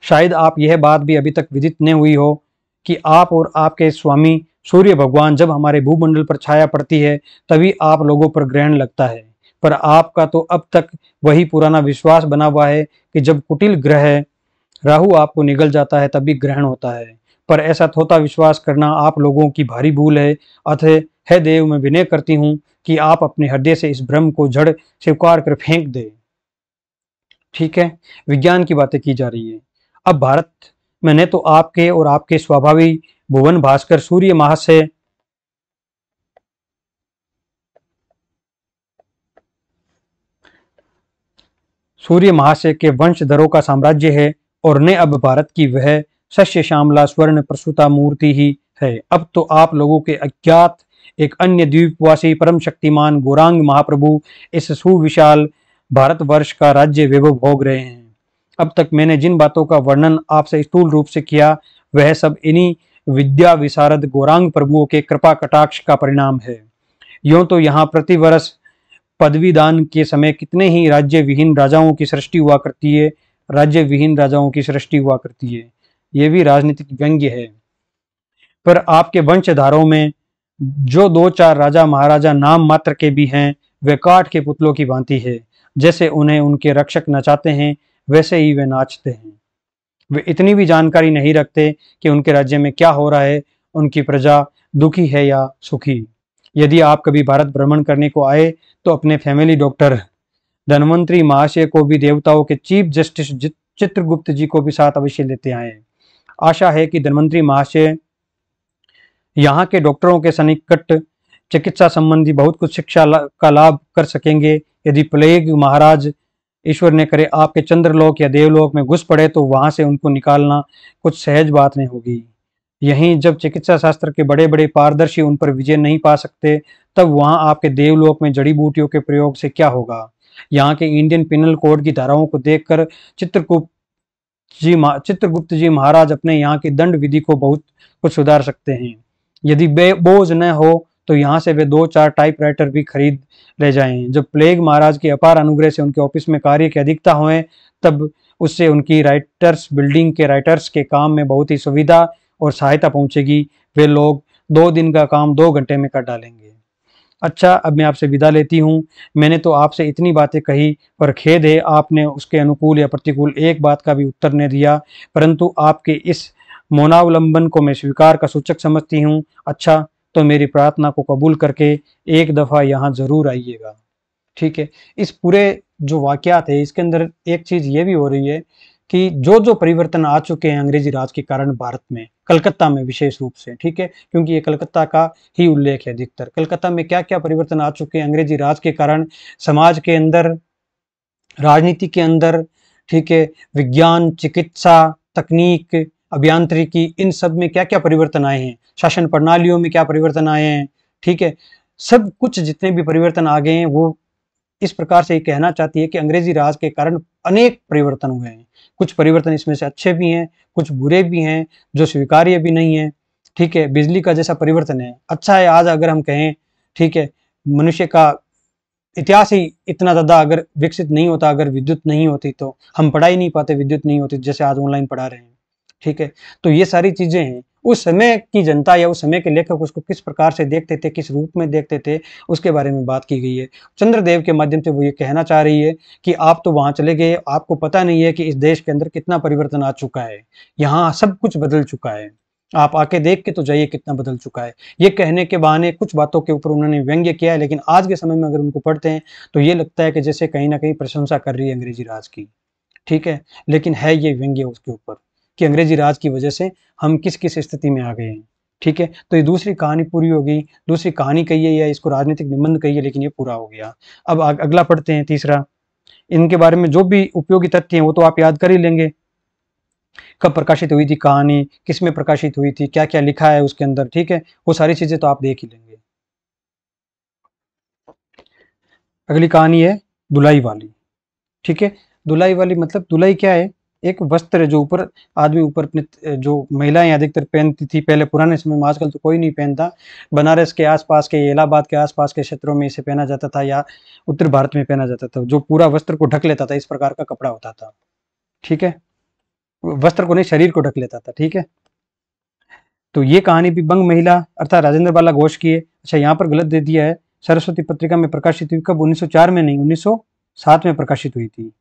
शायद आप यह बात भी अभी तक विदित नहीं हुई हो कि आप और आपके स्वामी सूर्य भगवान जब हमारे भूमंडल पर छाया पड़ती है तभी आप लोगों पर ग्रहण लगता है। पर आपका तो अब तक वही पुराना विश्वास बना हुआ है कि जब कुटिल ग्रह राहु आपको निगल जाता है तभी ग्रहण होता है। पर ऐसा थोथा विश्वास करना आप लोगों की भारी भूल है। अतः है देव, मैं विनय करती हूँ कि आप अपने हृदय से इस भ्रम को जड़ स्वीकार कर फेंक दे। ठीक है, विज्ञान की बातें की जा रही है। अब भारत मैंने तो आपके और आपके स्वाभाविक भुवन भास्कर सूर्य महाशय के वंशधरों का साम्राज्य है और ने अब भारत की वह सस्य श्यामला स्वर्ण प्रसूता मूर्ति ही है। अब तो आप लोगों के अज्ञात एक अन्य द्वीपवासी परम शक्तिमान गौरांग महाप्रभु इस सुविशाल भारतवर्ष का राज्य वैभव भोग रहे हैं। अब तक मैंने जिन बातों का वर्णन आपसे स्थूल रूप से किया, वह सब इन्हीं विद्या विशारद गौरांग प्रभुओं के कृपा कटाक्ष का परिणाम है। यूं तो यहाँ प्रतिवर्ष पदवीदान के समय कितने ही राज्य विहीन राजाओं की सृष्टि हुआ करती है, ये भी राजनीतिक व्यंग्य है। पर आपके वंशधारों में जो दो चार राजा महाराजा नाम मात्र के भी हैं, वे काठ के पुतलों की भांति है। जैसे उन्हें उनके रक्षक नचाते हैं, वैसे ही वे नाचते हैं। वे इतनी भी जानकारी नहीं रखते कि उनके राज्य में क्या हो रहा है, उनकी प्रजा दुखी है या सुखी। यदि आप कभी भारत भ्रमण करने को आए तो अपने फैमिली डॉक्टर धन्वंतरी महाशय को भी, देवताओं के चीफ जस्टिस चित्रगुप्त जी को भी साथ अवश्य लेते आए। आशा है कि धन्वंतरी महाशय यहाँ के डॉक्टरों के सन्निकट चिकित्सा संबंधी बहुत कुछ शिक्षा का लाभ कर सकेंगे। यदि प्लेग महाराज ईश्वर ने करे आपके चंद्रलोक या देवलोक में घुस पड़े तो वहां से उनको निकालना कुछ सहज बात नहीं होगी। यहीं जब चिकित्सा शास्त्र के बड़े बड़े पारदर्शी उन पर विजय नहीं पा सकते, तब वहां आपके देवलोक में जड़ी बूटियों के प्रयोग से क्या होगा। यहाँ के इंडियन पिनल कोड की धाराओं को देखकर चित्रगुप्त जी महाराज अपने यहाँ की दंड विधि को बहुत कुछ सुधार सकते हैं। यदि बोझ न हो तो यहाँ से वे 2-4 टाइपराइटर भी खरीद ले जाएं। जब प्लेग महाराज के अपार अनुग्रह से उनके ऑफिस में कार्य की अधिकता होए, तब उससे उनकी राइटर्स बिल्डिंग के राइटर्स के काम में बहुत ही सुविधा और सहायता पहुंचेगी। वे लोग 2 दिन का काम 2 घंटे में कर डालेंगे। अच्छा, अब मैं आपसे विदा लेती हूँ। मैंने तो आपसे इतनी बातें कही, पर खेद है आपने उसके अनुकूल या प्रतिकूल एक बात का भी उत्तर नहीं दिया। परंतु आपके इस मौनावलंबन को मैं स्वीकार का सूचक समझती हूँ। अच्छा, तो मेरी प्रार्थना को कबूल करके एक दफ़ा यहाँ जरूर आइएगा। ठीक है, इस पूरे जो वाकयात है इसके अंदर एक चीज़ ये भी हो रही है कि जो परिवर्तन आ चुके हैं अंग्रेजी राज के कारण भारत में, कलकत्ता में विशेष रूप से, ठीक है, क्योंकि ये कलकत्ता का ही उल्लेख है अधिकतर। कलकत्ता में क्या क्या परिवर्तन आ चुके हैं अंग्रेजी राज के कारण, समाज के अंदर, राजनीति के अंदर, ठीक है, विज्ञान, चिकित्सा, तकनीक, अभियांत्रिकी, इन सब में क्या क्या परिवर्तन आए हैं, शासन प्रणालियों में क्या परिवर्तन आए हैं, ठीक है, सब कुछ जितने भी परिवर्तन आ गए हैं वो इस प्रकार से कहना चाहती है कि अंग्रेजी राज के कारण अनेक परिवर्तन हुए हैं। कुछ परिवर्तन इसमें से अच्छे भी हैं, कुछ बुरे भी हैं, जो स्वीकार्य भी नहीं है। ठीक है, बिजली का जैसा परिवर्तन है, अच्छा है आज अगर हम कहें, ठीक है, मनुष्य का इतिहास ही इतना ज़्यादा अगर विकसित नहीं होता, अगर विद्युत नहीं होती तो हम पढ़ा ही नहीं पाते, विद्युत नहीं होती, जैसे आज ऑनलाइन पढ़ा रहे हैं। ठीक है, तो ये सारी चीजें हैं। उस समय की जनता या उस समय के लेखक उसको किस प्रकार से देखते थे, किस रूप में देखते थे, उसके बारे में बात की गई है। चंद्रदेव के माध्यम से वो ये कहना चाह रही है कि आप तो वहां चले गए, आपको पता नहीं है कि इस देश के अंदर कितना परिवर्तन आ चुका है, यहाँ सब कुछ बदल चुका है, आप आके देख के तो जाइए कितना बदल चुका है। ये कहने के बहाने कुछ बातों के ऊपर उन्होंने व्यंग्य किया है, लेकिन आज के समय में अगर उनको पढ़ते हैं तो ये लगता है कि जैसे कहीं ना कहीं प्रशंसा कर रही है अंग्रेजी राज की। ठीक है, लेकिन है ये व्यंग्य उसके ऊपर कि अंग्रेजी राज की वजह से हम किस किस स्थिति में आ गए हैं। ठीक है, तो ये दूसरी कहानी पूरी हो गई, दूसरी कहानी कही है या इसको राजनीतिक निबंध कही है, लेकिन ये पूरा हो गया। अब अगला पढ़ते हैं तीसरा। इनके बारे में जो भी उपयोगी तथ्य हैं वो तो आप याद कर ही लेंगे, कब प्रकाशित हुई थी कहानी, किस में प्रकाशित हुई थी, क्या क्या लिखा है उसके अंदर। ठीक है, वो सारी चीजें तो आप देख ही लेंगे। अगली कहानी है दुलाई वाली। ठीक है, दुलाई वाली मतलब दुलाई क्या है, एक वस्त्र है जो ऊपर आदमी ऊपर अपने, जो महिलाएं अधिकतर पहनती थी पहले पुराने समय में, आजकल तो कोई नहीं पहनता। बनारस के आसपास के, इलाहाबाद के आसपास के क्षेत्रों में इसे पहना जाता था, या उत्तर भारत में पहना जाता था, जो पूरा वस्त्र को ढक लेता था, इस प्रकार का कपड़ा होता था। ठीक है, वस्त्र को नहीं, शरीर को ढक लेता था। ठीक है, तो ये कहानी भी बंग महिला अर्थात राजेंद्र बाला घोष की है। अच्छा, यहाँ पर गलत दे दिया है, सरस्वती पत्रिका में प्रकाशित हुई कब, 1904 में नहीं, 1907 में प्रकाशित हुई थी।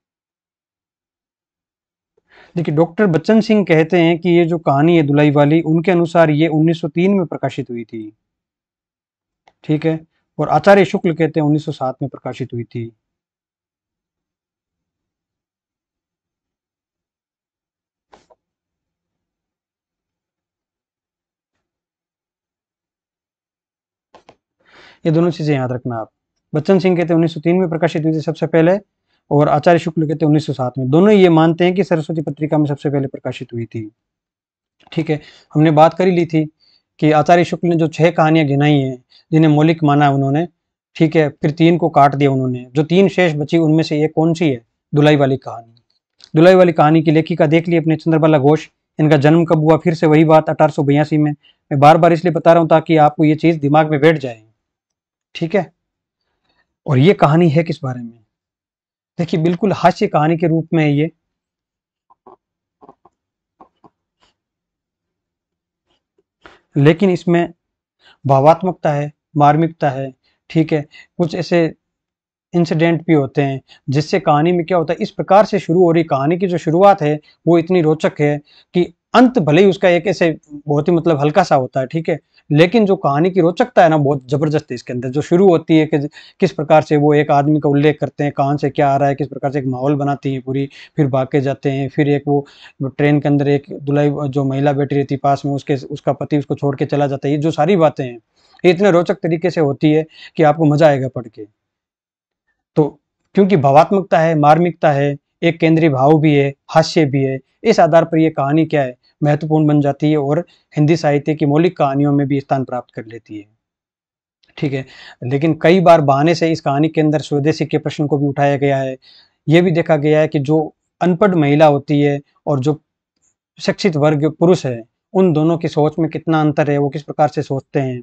देखिए, डॉक्टर बच्चन सिंह कहते हैं कि ये जो कहानी है दुलाई वाली, उनके अनुसार ये 1903 में प्रकाशित हुई थी। ठीक है, और आचार्य शुक्ल कहते हैं 1907 में प्रकाशित हुई थी। ये दोनों चीजें याद रखना आप। बच्चन सिंह कहते हैं 1903 में प्रकाशित हुई थी सबसे पहले, और आचार्य शुक्ल कहते हैं 1907 में। दोनों ये मानते हैं कि सरस्वती पत्रिका में सबसे पहले प्रकाशित हुई थी। ठीक है, हमने बात कर ही ली थी कि आचार्य शुक्ल ने जो 6 कहानियां गिनाई हैं जिन्हें मौलिक माना है उन्होंने, ठीक है, फिर 3 को काट दिया उन्होंने, जो 3 शेष बची उनमें से एक कौन सी है, दुलाई वाली कहानी। दुलाई वाली कहानी की लेखिका देख ली अपने, चंद्रबाला घोष। इनका जन्म कब हुआ, फिर से वही बात, 1882 में। मैं बार बार इसलिए बता रहा हूँ ताकि आपको ये चीज दिमाग में बैठ जाए। ठीक है, और ये कहानी है किस बारे में, देखिए बिल्कुल हास्य कहानी के रूप में है ये। लेकिन इसमें भावात्मकता है, मार्मिकता है। ठीक है, कुछ ऐसे इंसिडेंट भी होते हैं जिससे कहानी में क्या होता है, इस प्रकार से शुरू हो रही कहानी की जो शुरुआत है वो इतनी रोचक है कि अंत भले ही उसका एक ऐसे बहुत ही मतलब हल्का सा होता है। ठीक है, लेकिन जो कहानी की रोचकता है ना, बहुत जबरदस्त है इसके अंदर। जो शुरू होती है कि किस प्रकार से वो एक आदमी का उल्लेख करते हैं, कहाँ से क्या आ रहा है, किस प्रकार से एक माहौल बनाती है पूरी, फिर भाग के जाते हैं, फिर एक वो ट्रेन के अंदर एक दुलाई जो महिला बैठी रहती है पास में, उसका पति उसको छोड़ के चला जाता है। ये जो सारी बातें हैं ये इतने रोचक तरीके से होती है कि आपको मजा आएगा पढ़ के। तो क्योंकि भावात्मकता है, मार्मिकता है, एक केंद्रीय भाव भी है, हास्य भी है, इस आधार पर ये कहानी क्या है, महत्वपूर्ण बन जाती है और हिंदी साहित्य की मौलिक कहानियों में भी स्थान प्राप्त कर लेती है। ठीक है, लेकिन कई बार बहाने से इस कहानी के अंदर स्वदेशी के प्रश्न को भी उठाया गया है। ये भी देखा गया है कि जो अनपढ़ महिला होती है और जो शिक्षित वर्ग पुरुष है, उन दोनों की सोच में कितना अंतर है, वो किस प्रकार से सोचते हैं।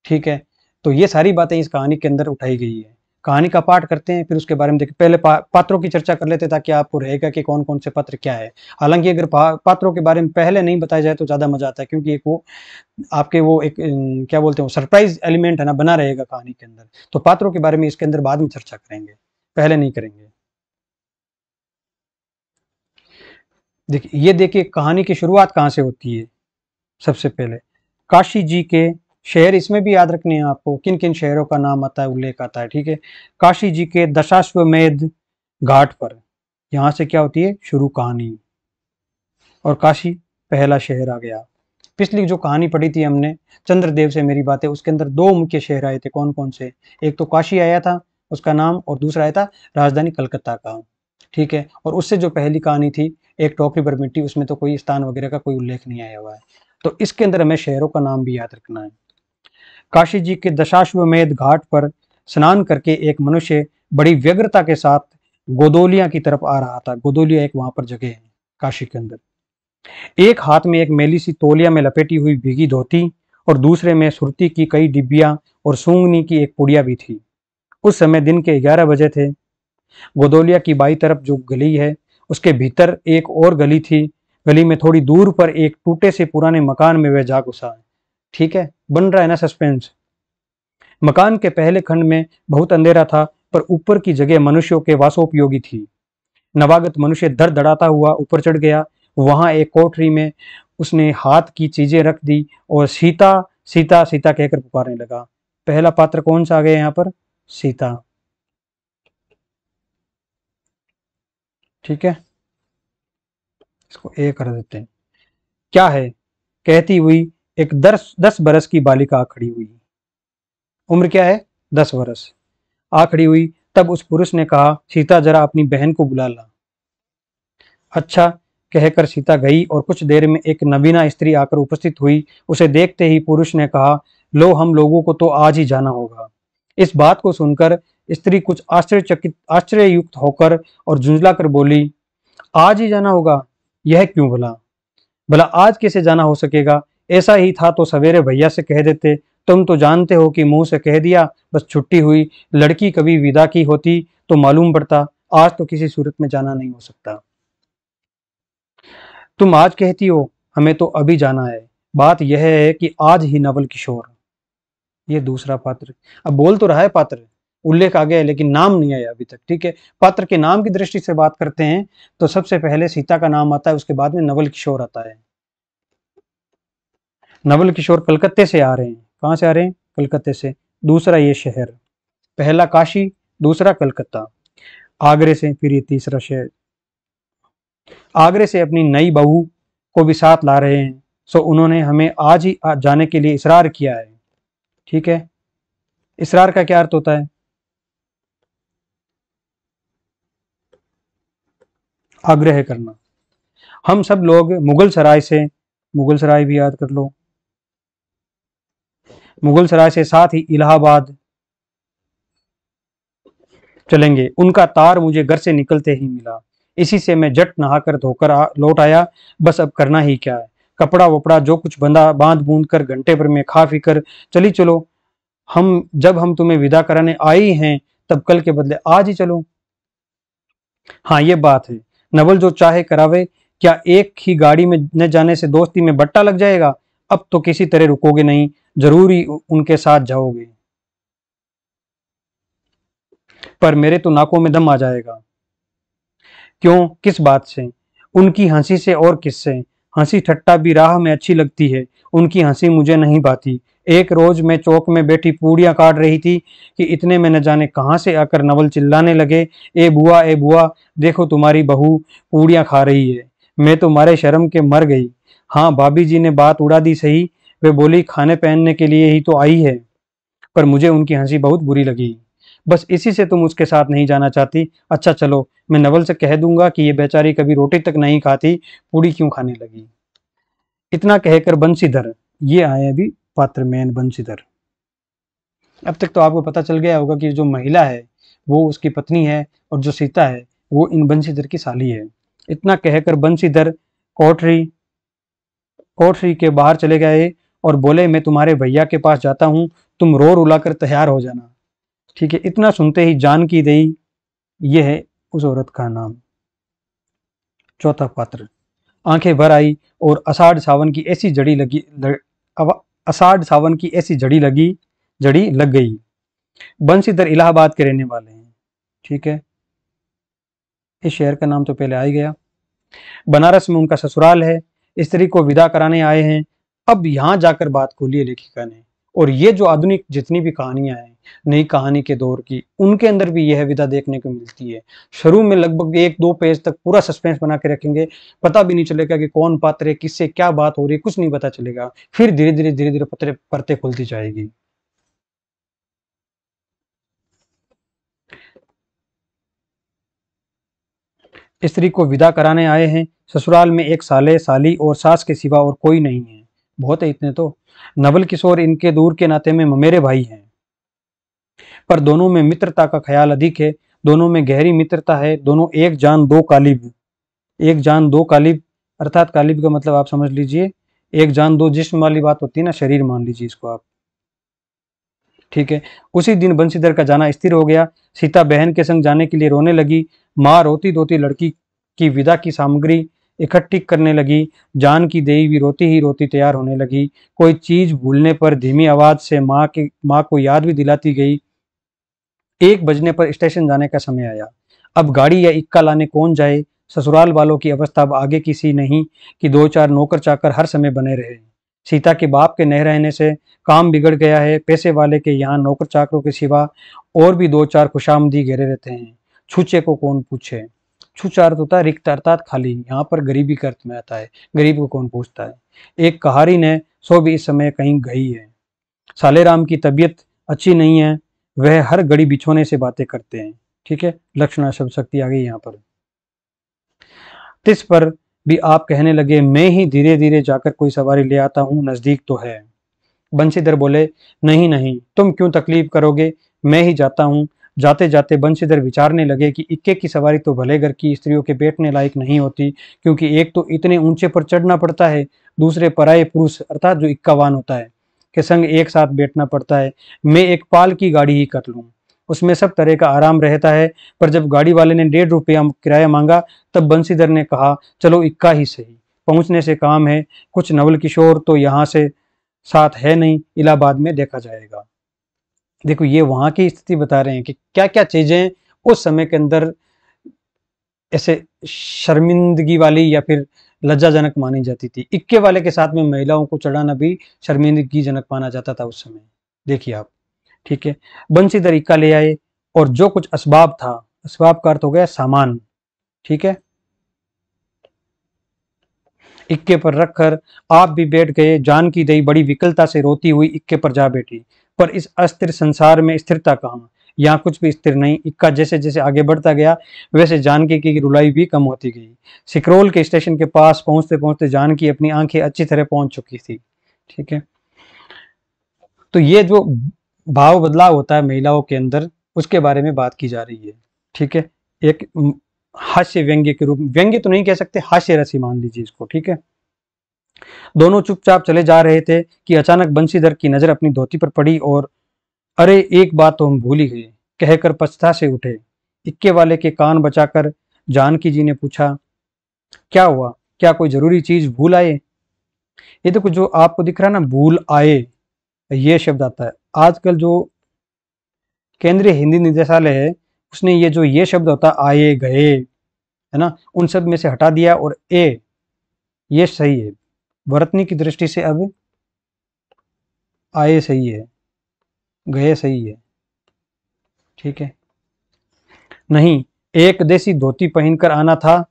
ठीक है, तो ये सारी बातें इस कहानी के अंदर उठाई गई है। कहानी का पाठ करते हैं, फिर उसके बारे में देखते, पहले पात्रों की चर्चा कर लेते हैं ताकि आपको रहेगा कि कौन कौन से पात्र क्या है। हालांकि अगर पात्रों के बारे में पहले नहीं बताया जाए तो ज्यादा मजा आता है, क्योंकि एक वो आपके वो एक क्या बोलते हैं, सरप्राइज एलिमेंट है ना, बना रहेगा कहानी के अंदर। तो पात्रों के बारे में इसके अंदर बाद में चर्चा करेंगे, पहले नहीं करेंगे। देखिए, ये देखिए कहानी की शुरुआत कहाँ से होती है। सबसे पहले काशी जी के शहर, इसमें भी याद रखने हैं आपको किन किन शहरों का नाम आता है, उल्लेख आता है। ठीक है, काशी जी के दशाश्वमेध घाट पर, यहां से क्या होती है शुरू कहानी, और काशी पहला शहर आ गया। पिछली जो कहानी पढ़ी थी हमने चंद्रदेव से मेरी बातें, उसके अंदर 2 मुख्य शहर आए थे, कौन कौन से, एक तो काशी आया था उसका नाम, और दूसरा आया था राजधानी कलकत्ता का। ठीक है, और उससे जो पहली कहानी थी एक टोकरी पर मिट्टी, उसमें तो कोई स्थान वगैरह का कोई उल्लेख नहीं आया हुआ है। तो इसके अंदर हमें शहरों का नाम भी याद रखना है। काशी जी के दशाश्वमेध घाट पर स्नान करके एक मनुष्य बड़ी व्यग्रता के साथ गोदोलिया की तरफ आ रहा था। गोदोलिया एक वहां पर जगह है काशी के अंदर। एक हाथ में एक मैली सी तौलिया में लपेटी हुई भीगी धोती, और दूसरे में सुरती की कई डिब्बियां और सूंगनी की एक पुड़िया भी थी। उस समय दिन के 11 बजे थे। गोदोलिया की बाई तरफ जो गली है उसके भीतर एक और गली थी गली में थोड़ी दूर पर एक टूटे से पुराने मकान में वह जा घुसा। ठीक है, बन रहा है ना सस्पेंस। मकान के पहले खंड में बहुत अंधेरा था, पर ऊपर की जगह मनुष्यों के वासोपयोगी थी। नवागत मनुष्य धड़धड़ाता हुआ ऊपर चढ़ गया। वहां एक कोठरी में उसने हाथ की चीजें रख दी और सीता सीता सीता कहकर पुकारने लगा। पहला पात्र कौन सा आ गया यहाँ पर? सीता। ठीक है, इसको ए कर देते हैं। क्या है? कहती हुई एक 10 बरस की बालिका खड़ी हुई। उम्र क्या है? 10 वर्ष। आ खड़ी हुई। तब उस पुरुष ने कहा, सीता जरा अपनी बहन को बुला ला। अच्छा कहकर सीता गई और कुछ देर में एक नबीना स्त्री आकर उपस्थित हुई। उसे देखते ही पुरुष ने कहा, लो, हम लोगों को तो आज ही जाना होगा। इस बात को सुनकर स्त्री कुछ आश्चर्ययुक्त होकर और झुंझला कर बोली, आज ही जाना होगा? यह क्यों भला? भला आज कैसे जाना हो सकेगा? ऐसा ही था तो सवेरे भैया से कह देते। तुम तो जानते हो कि मुंह से कह दिया बस छुट्टी हुई। लड़की कभी विदा की होती तो मालूम पड़ता। आज तो किसी सूरत में जाना नहीं हो सकता। तुम आज कहती हो, हमें तो अभी जाना है। बात यह है कि आज ही नवल किशोर, ये दूसरा पात्र, अब बोल तो रहा है पात्र, उल्लेख आ गया है लेकिन नाम नहीं आया अभी तक। ठीक है, पात्र के नाम की दृष्टि से बात करते हैं तो सबसे पहले सीता का नाम आता है, उसके बाद में नवल किशोर आता है। नवल किशोर कलकत्ते से आ रहे हैं। कहां से आ रहे हैं? कलकत्ते से। दूसरा ये शहर, पहला काशी, दूसरा कलकत्ता। आगरे से फिर ये तीसरा शहर। आगरे से अपनी नई बहू को भी साथ ला रहे हैं। सो उन्होंने हमें आज ही जाने के लिए इसरार किया है। ठीक है, इसरार का क्या अर्थ होता है? आग्रह करना। हम सब लोग मुगल सराय से, मुगल सराय भी याद कर लो, मुगल सराय से साथ ही इलाहाबाद चलेंगे। उनका तार मुझे घर से निकलते ही मिला। इसी से मैं झट नहाकर धोकर लौट आया। बस अब करना ही क्या है, कपड़ा वपड़ा जो कुछ बंधा बांध बूंद कर घंटे भर में खा पी कर चली चलो। हम तुम्हें विदा कराने आई हैं, तब कल के बदले आज ही चलो। हाँ, ये बात है, नवल जो चाहे करावे। क्या एक ही गाड़ी में न जाने से दोस्ती में बट्टा लग जाएगा? अब तो किसी तरह रुकोगे नहीं, जरूरी उनके साथ जाओगे। पर मेरे तो नाकों में दम आ जाएगा। क्यों, किस बात से? उनकी हंसी से और किससे? हंसी ठट्टा भी राह में अच्छी लगती है, उनकी हंसी मुझे नहीं भाती। एक रोज मैं चौक में बैठी पूड़ियां काट रही थी कि इतने में न जाने कहां से आकर नवल चिल्लाने लगे, ए बुआ, देखो तुम्हारी बहू पूड़ियां खा रही है। मैं तो मारे शर्म के मर गई। हाँ, भाभी जी ने बात उड़ा दी सही, वे बोली खाने पहनने के लिए ही तो आई है। पर मुझे उनकी हंसी बहुत बुरी लगी। बस इसी से तुम उसके साथ नहीं जाना चाहती? अच्छा चलो, मैं नवल से कह दूंगा कि ये बेचारी कभी रोटी तक नहीं खाती, पूड़ी क्यों खाने लगी। इतना कहकर बंशीधर, ये आए अभी पात्र मेन बंशीधर। अब तक तो आपको पता चल गया होगा कि जो महिला है वो उसकी पत्नी है और जो सीता है वो इन बंशीधर की साली है। इतना कहकर बंशीधर कोठरी कोठरी के बाहर चले गए और बोले, मैं तुम्हारे भैया के पास जाता हूँ, तुम रो रुलाकर तैयार हो जाना। ठीक है, इतना सुनते ही जानकी देई, यह है उस औरत का नाम। चौथा पात्र, आंखें भर आई और अषाढ़ सावन की ऐसी जड़ी लग गई। बंशीधर इलाहाबाद के रहने वाले हैं। ठीक है, इस शहर का नाम तो पहले आ ही गया। बनारस में उनका ससुराल है। स्त्री को विदा कराने आए हैं। अब यहां जाकर बात खोली है लेखिका ने। और ये जो आधुनिक जितनी भी कहानियां हैं नई कहानी के दौर की, उनके अंदर भी यह विधा देखने को मिलती है। शुरू में लगभग 1-2 पेज तक पूरा सस्पेंस बना के रखेंगे, पता भी नहीं चलेगा कि कौन पात्र है, किससे क्या बात हो रही है, कुछ नहीं पता चलेगा। फिर धीरे धीरे परतें खुलती जाएगी। स्त्री को विदा कराने आए हैं। ससुराल में एक साले साली और सास के सिवा और कोई नहीं है। बहुत है इतने तो। नवल किशोर इनके दूर के नाते में ममेरे भाई हैं, पर दोनों में मित्रता का ख्याल अधिक है। दोनों में गहरी मित्रता है। दोनों एक जान दो कालिब। एक जान दो कालिब अर्थात कालिब का मतलब आप समझ लीजिए, एक जान दो जिस्म वाली बात होती है ना, शरीर मान लीजिए इसको आप। ठीक है, उसी दिन बंशीधर का जाना स्थिर हो गया। सीता बहन के संग जाने के लिए रोने लगी। माँ रोती धोती लड़की की विदा की सामग्री इकट्ठी करने लगी। जान की देवी भी रोती ही रोती तैयार होने लगी। कोई चीज भूलने पर धीमी आवाज से माँ को याद भी दिलाती गई। 1 बजने पर स्टेशन जाने का समय आया। अब गाड़ी या इक्का लाने कौन जाए। ससुराल वालों की अवस्था अब आगे किसी नहीं कि 2-4 नौकर चाकर हर समय बने रहे। सीता के बाप के न रहने से काम बिगड़ गया है। पैसे वाले के यहाँ नौकर चाकरों के सिवा और भी 2-4 खुशामदी घेरे रहते हैं। छूचे को कौन पूछे। छूचा अर्थ होता है रिक्त अर्थात खाली। यहाँ पर गरीबी का अर्थ में आता है। गरीब को कौन पूछता है। एक कहारी ने सो भी इस समय कहीं गई है। सालेराम की तबीयत अच्छी नहीं है। वह हर घड़ी बिछोने से बातें करते हैं। ठीक है, लक्षणा शब्द शक्ति आ गई यहाँ पर। तिस पर भी आप कहने लगे, मैं ही धीरे धीरे जाकर कोई सवारी ले आता हूँ, नजदीक तो है। बंशीधर बोले, नहीं नहीं, तुम क्यों तकलीफ करोगे, मैं ही जाता हूँ। जाते जाते बंशीधर विचारने लगे कि इक्के की सवारी तो भले घर की स्त्रियों के बैठने लायक नहीं होती, क्योंकि एक तो इतने ऊंचे पर चढ़ना पड़ता है, दूसरे पराये पुरुष अर्थात जो इक्कावान होता है के संग एक साथ बैठना पड़ता है। मैं एक पाल की गाड़ी ही कर लूं, उसमें सब तरह का आराम रहता है। पर जब गाड़ी वाले ने 1.5 रुपया किराया मांगा, तब बंशीधर ने कहा, चलो इक्का ही सही, पहुंचने से काम है। कुछ नवल किशोर तो यहाँ से साथ है नहीं, इलाहाबाद में देखा जाएगा। देखो, ये वहां की स्थिति बता रहे हैं कि क्या क्या चीजें उस समय के अंदर ऐसे शर्मिंदगी वाली या फिर लज्जाजनक मानी जाती थी। इक्के वाले के साथ में महिलाओं को चढ़ाना भी शर्मिंदगीजनक माना जाता था उस समय। देखिए आप, ठीक है। बंशीधर इक्का ले आए और जो कुछ असबाब था, असबाब का अर्थ हो गया सामान, ठीक है, इक्के पर रखकर आप भी बैठ गए। जान की देवी बड़ी विकलता से रोती हुई इक्के पर जा बैठी। पर इस अस्थिर संसार में स्थिरता कहाँ, यहाँ कुछ भी स्थिर नहीं। इक्का जैसे जैसे आगे बढ़ता गया, वैसे जानकी की रुलाई भी कम होती गई। सिकरोल के स्टेशन के पास पहुंचते पहुंचते जानकी अपनी आंखें अच्छी तरह पहुंच चुकी थी। ठीक है, तो ये जो भाव बदलाव होता है महिलाओं के अंदर, उसके बारे में बात की जा रही है। ठीक है, एक हास्य व्यंग्य के रूप, व्यंग्य तो नहीं कह सकते, हास्य रसी मान लीजिए इसको। ठीक है, दोनों चुपचाप चले जा रहे थे कि अचानक बंशीधर की नजर अपनी धोती पर पड़ी और अरे एक बात तो हम भूल ही गए, कहकर पछता से उठे। इक्के वाले के कान बचाकर जानकी जी ने पूछा, क्या हुआ, क्या कोई जरूरी चीज भूल आए। ये देखो, जो आपको दिख रहा है ना, भूल आए, ये शब्द आता है। आजकल जो केंद्रीय हिंदी निदेशालय है, उसने ये जो ये शब्द होता है आए गए, है ना, उन सब में से हटा दिया और ये सही है। वर्तनी की दृष्टि से अब आए सही है, गए सही है। ठीक है, नहीं, एक देसी धोती पहनकर आना था,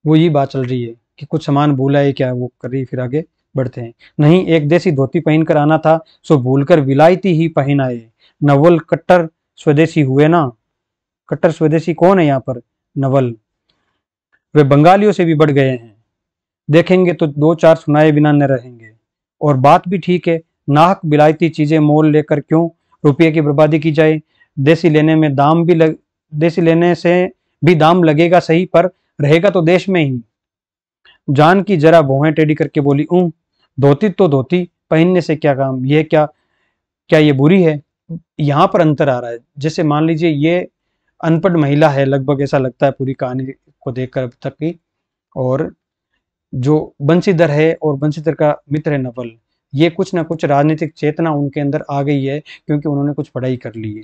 वो ये बात चल रही है कि कुछ सामान भूला है क्या, वो कर रही, फिर आगे बढ़ते हैं। नहीं, एक देसी धोती पहनकर आना था, सो भूलकर विलायती ही पहन आए। नवल कट्टर स्वदेशी हुए ना। कट्टर स्वदेशी कौन है यहाँ पर, नवल, वे बंगालियों से भी बढ़ गए हैं। देखेंगे तो 2-4 सुनाए बिना न रहेंगे। और बात भी ठीक है, नाहक विलायती चीजें मोल लेकर क्यों रुपये की बर्बादी की जाए। देसी लेने से भी दाम लगेगा सही, पर रहेगा तो देश में ही। जान की जरा भौहें टेढ़ी करके बोली, धोती तो धोती, पहनने से क्या काम, ये क्या क्या ये बुरी है। यहाँ पर अंतर आ रहा है। जैसे मान लीजिए ये अनपढ़ महिला है, लगभग ऐसा लगता है पूरी कहानी को देखकर अब तक की, और जो बंशीधर है और बंशीधर का मित्र है नवल, ये कुछ ना कुछ राजनीतिक चेतना उनके अंदर आ गई है, क्योंकि उन्होंने कुछ पढ़ाई कर ली है।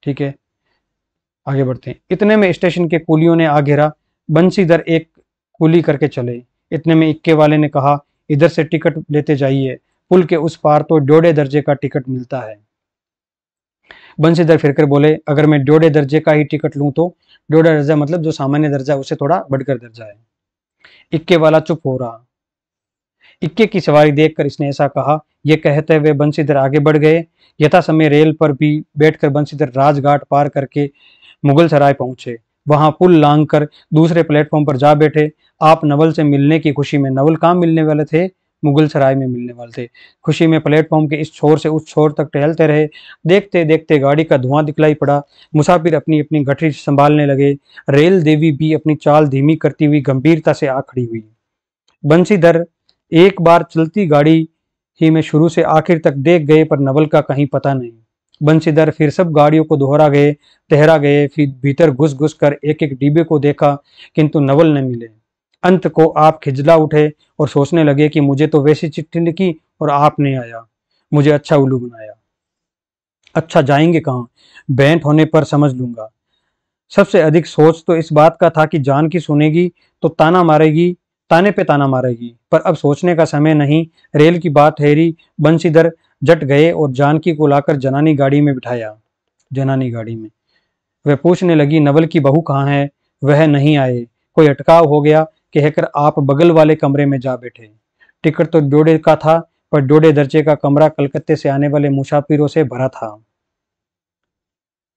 ठीक है, आगे बढ़ते हैं। इतने में स्टेशन के कुलियों ने आ घेरा। बंशीधर एक कुली करके चले। इतने में इक्के वाले ने कहा, इधर से टिकट लेते जाइए, पुल के उस पार तो 1.5 दर्जे का टिकट मिलता है। बंशीधर फिरकर बोले, अगर मैं 1.5 दर्जे का ही टिकट लूं तो। 1.5 दर्जा मतलब जो सामान्य दर्जा है उससे थोड़ा बढ़कर दर्जा है। इक्के वाला चुप हो रहा। इक्के की सवारी देखकर इसने ऐसा कहा। यह कहते हुए बंशीधर आगे बढ़ गए। यथा समय रेल पर भी बैठकर बंशीधर राजघाट पार करके मुगल सराय पहुंचे। वहां पुल लांग कर दूसरे प्लेटफॉर्म पर जा बैठे। आप नवल से मिलने की खुशी में, नवल कहाँ मिलने वाले थे, मुगल सराय में मिलने वाले थे, खुशी में प्लेटफॉर्म के इस छोर से उस छोर तक टहलते रहे। देखते देखते गाड़ी का धुआं दिखलाई पड़ा। मुसाफिर अपनी अपनी गठरी संभालने लगे। रेल देवी भी अपनी चाल धीमी करती हुई गंभीरता से आ खड़ी हुई। बंशीधर एक बार चलती गाड़ी ही में शुरू से आखिर तक देख गए, पर नवल का कहीं पता नहीं। बंशीधर फिर सब गाड़ियों को टहरा गए, फिर भीतर घुस घुस कर एक एक डिब्बे को देखा, किंतु नवल न मिले। अंत को आप खिजला उठे और सोचने लगे कि मुझे तो वैसी चिट्ठी लिखी और आप नहीं आया, मुझे अच्छा उल्लू बनाया। अच्छा जाएंगे कहाँ, भेंट होने पर समझ लूंगा। सबसे अधिक सोच तो इस बात का था कि जानकी सुनेगी तो ताना मारेगी, ताने पे ताना मारेगी, पर अब सोचने का समय नहीं। रेल की बात ठहरी, बंशीधर जट गए और जानकी को लाकर जनानी गाड़ी में बिठाया। जनानी गाड़ी में वह पूछने लगी, नवल की बहू कहाँ है? वह नहीं आए, कोई अटकाव हो गया, कहकर आप बगल वाले कमरे में जा बैठे। टिकट तो डोडे का था, पर डोडे दर्जे का कमरा कलकत्ते से आने वाले मुसाफिरों से भरा था।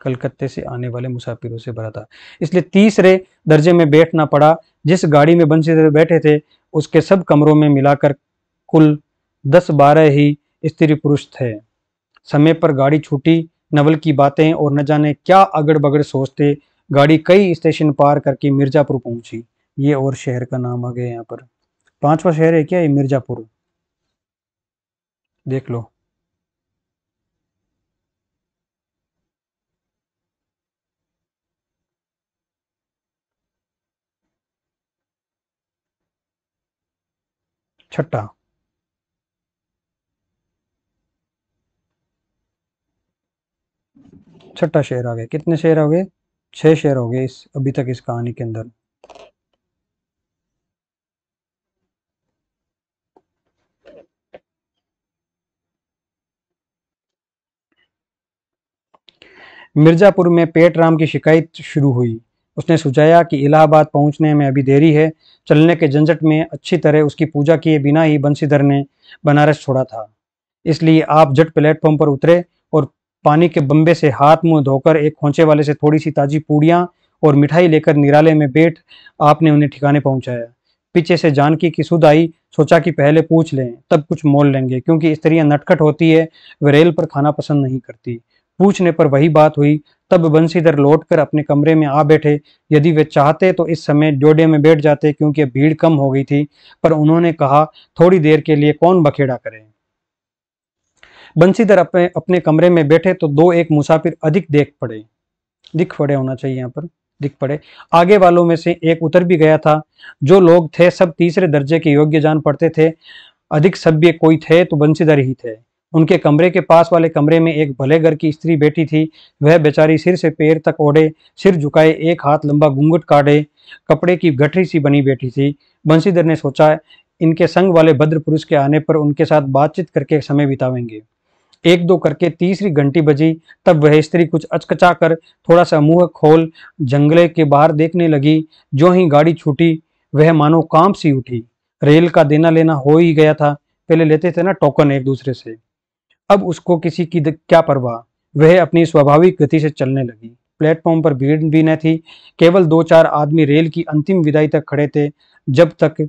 कलकत्ते से आने वाले मुसाफिरों से भरा था, इसलिए तीसरे दर्जे में बैठना पड़ा। जिस गाड़ी में बंशीधर बैठे थे उसके सब कमरों में मिलाकर कुल 10-12 ही स्त्री पुरुष थे। समय पर गाड़ी छूटी। नवल की बातें और न जाने क्या अगड़ बगड़ सोचते गाड़ी कई स्टेशन पार करके मिर्जापुर पहुंची। ये और शहर का नाम आ गया यहाँ पर, पांचवा शहर है क्या ये, मिर्जापुर, देख लो। छठा, छठा शेर आ गया। कितने शेर हो गए? 6 शेर हो गए इस अभी तक इस कहानी के अंदर। मिर्जापुर में पेटराम की शिकायत शुरू हुई। उसने सुझाया कि इलाहाबाद पहुंचने में अभी देरी है। चलने के झंझट में अच्छी तरह उसकी पूजा किए बिना ही बंशीधर ने बनारस छोड़ा था। इसलिए आप झट प्लेटफॉर्म पर उतरे और पानी के बम्बे से हाथ मुंह धोकर एक खोंचे वाले से थोड़ी सी ताजी पूड़ियां और मिठाई लेकर निराले में बैठ आपने उन्हें ठिकाने पहुंचाया। पीछे से जानकी की सुध आई। सोचा कि पहले पूछ लें तब कुछ मोल लेंगे, क्योंकि स्त्रियां नटखट होती है, वे रेल पर खाना पसंद नहीं करती। पूछने पर वही बात हुई। तब बंशीधर लौटकर अपने कमरे में आ बैठे। यदि वे चाहते तो इस समय ड्योढ़े में बैठ जाते, क्योंकि भीड़ कम हो गई थी, पर उन्होंने कहा थोड़ी देर के लिए कौन बखेड़ा करे। बंशीधर अपने अपने कमरे में बैठे तो दो एक मुसाफिर अधिक दिख पड़े होना चाहिए यहाँ पर, दिख पड़े। आगे वालों में से एक उतर भी गया था। जो लोग थे सब तीसरे दर्जे के योग्य जान पड़ते थे। अधिक सभ्य कोई थे तो बंशीधर ही थे। उनके कमरे के पास वाले कमरे में एक भले घर की स्त्री बैठी थी। वह बेचारी सिर से पैर तक ओढ़े, सिर झुकाए, एक हाथ लंबा घूंघट काटे, कपड़े की गठरी सी बनी बैठी थी। बंशीधर ने सोचा इनके संग वाले भद्र पुरुष के आने पर उनके साथ बातचीत करके समय बितावेंगे। एक दो करके तीसरी घंटी बजी। तब वह स्त्री कुछ अचकचा कर थोड़ा सा मुंह खोल जंगले के बाहर देखने लगी। जो ही गाड़ी छूटी वह मानो कांप सी उठी। रेल का देना लेना हो ही गया था। पहले लेते थे ना टोकन एक दूसरे से, अब उसको किसी की क्या परवाह। वह अपनी स्वाभाविक गति से चलने लगी। प्लेटफॉर्म पर भीड़ भी न थी। केवल 2-4 आदमी रेल की अंतिम विदाई तक खड़े थे। जब तक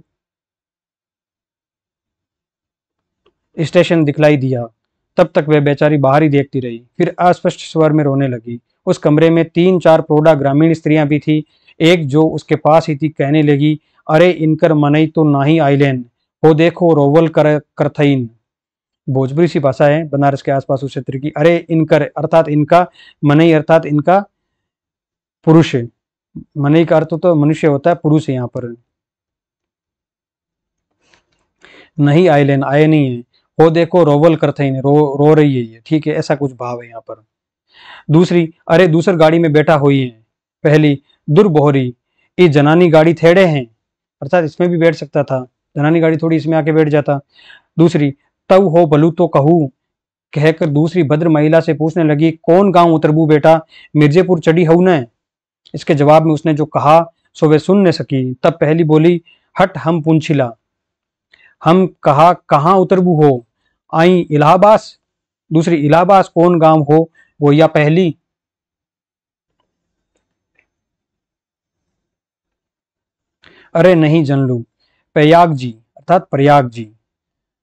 स्टेशन दिखलाई दिया तब तक वह बेचारी बाहर ही देखती रही। फिर अस्पष्ट स्वर में रोने लगी। उस कमरे में 3-4 प्रौढ़ा ग्रामीण स्त्रियां भी थी। एक जो उसके पास ही थी कहने लगी, अरे इनकर मनई तो नाही आइलेन, हो देखो रोवल कर करथईन। भोजपुरी सी भाषा है बनारस के आसपास उस क्षेत्र की। अरे इनकर अर्थात इनका, मनई अर्थात इनका पुरुष है। मनई का अर्थ तो मनुष्य होता है, पुरुष है यहाँ पर, नहीं आइलेन आए नहीं है। वो देखो रोवल करते ही रो रही है ये, ठीक है, ऐसा कुछ भाव है यहाँ पर। दूसरी, अरे दूसर गाड़ी में बैठा हुई है। पहली, दुर्बोहरी ये जनानी गाड़ी थेड़े हैं, अर्थात इसमें भी बैठ सकता था, जनानी गाड़ी थोड़ी इसमें आके बैठ जाता। दूसरी, तव हो भलू तो कहू, कहकर दूसरी भद्र महिला से पूछने लगी, कौन गांव उतरबू बेटा, मिर्जेपुर चढ़ी हऊ न। इसके जवाब में उसने जो कहा सो वे सुन न सकी। तब पहली बोली, हट हम पुंछिला। हम कहा कहाँ उतरबू हो, आई इलाहाबाद। दूसरी, इलाहाबाद कौन गांव हो वो, या पहली। अरे नहीं जनलू, प्रयाग जी अर्थात प्रयाग जी,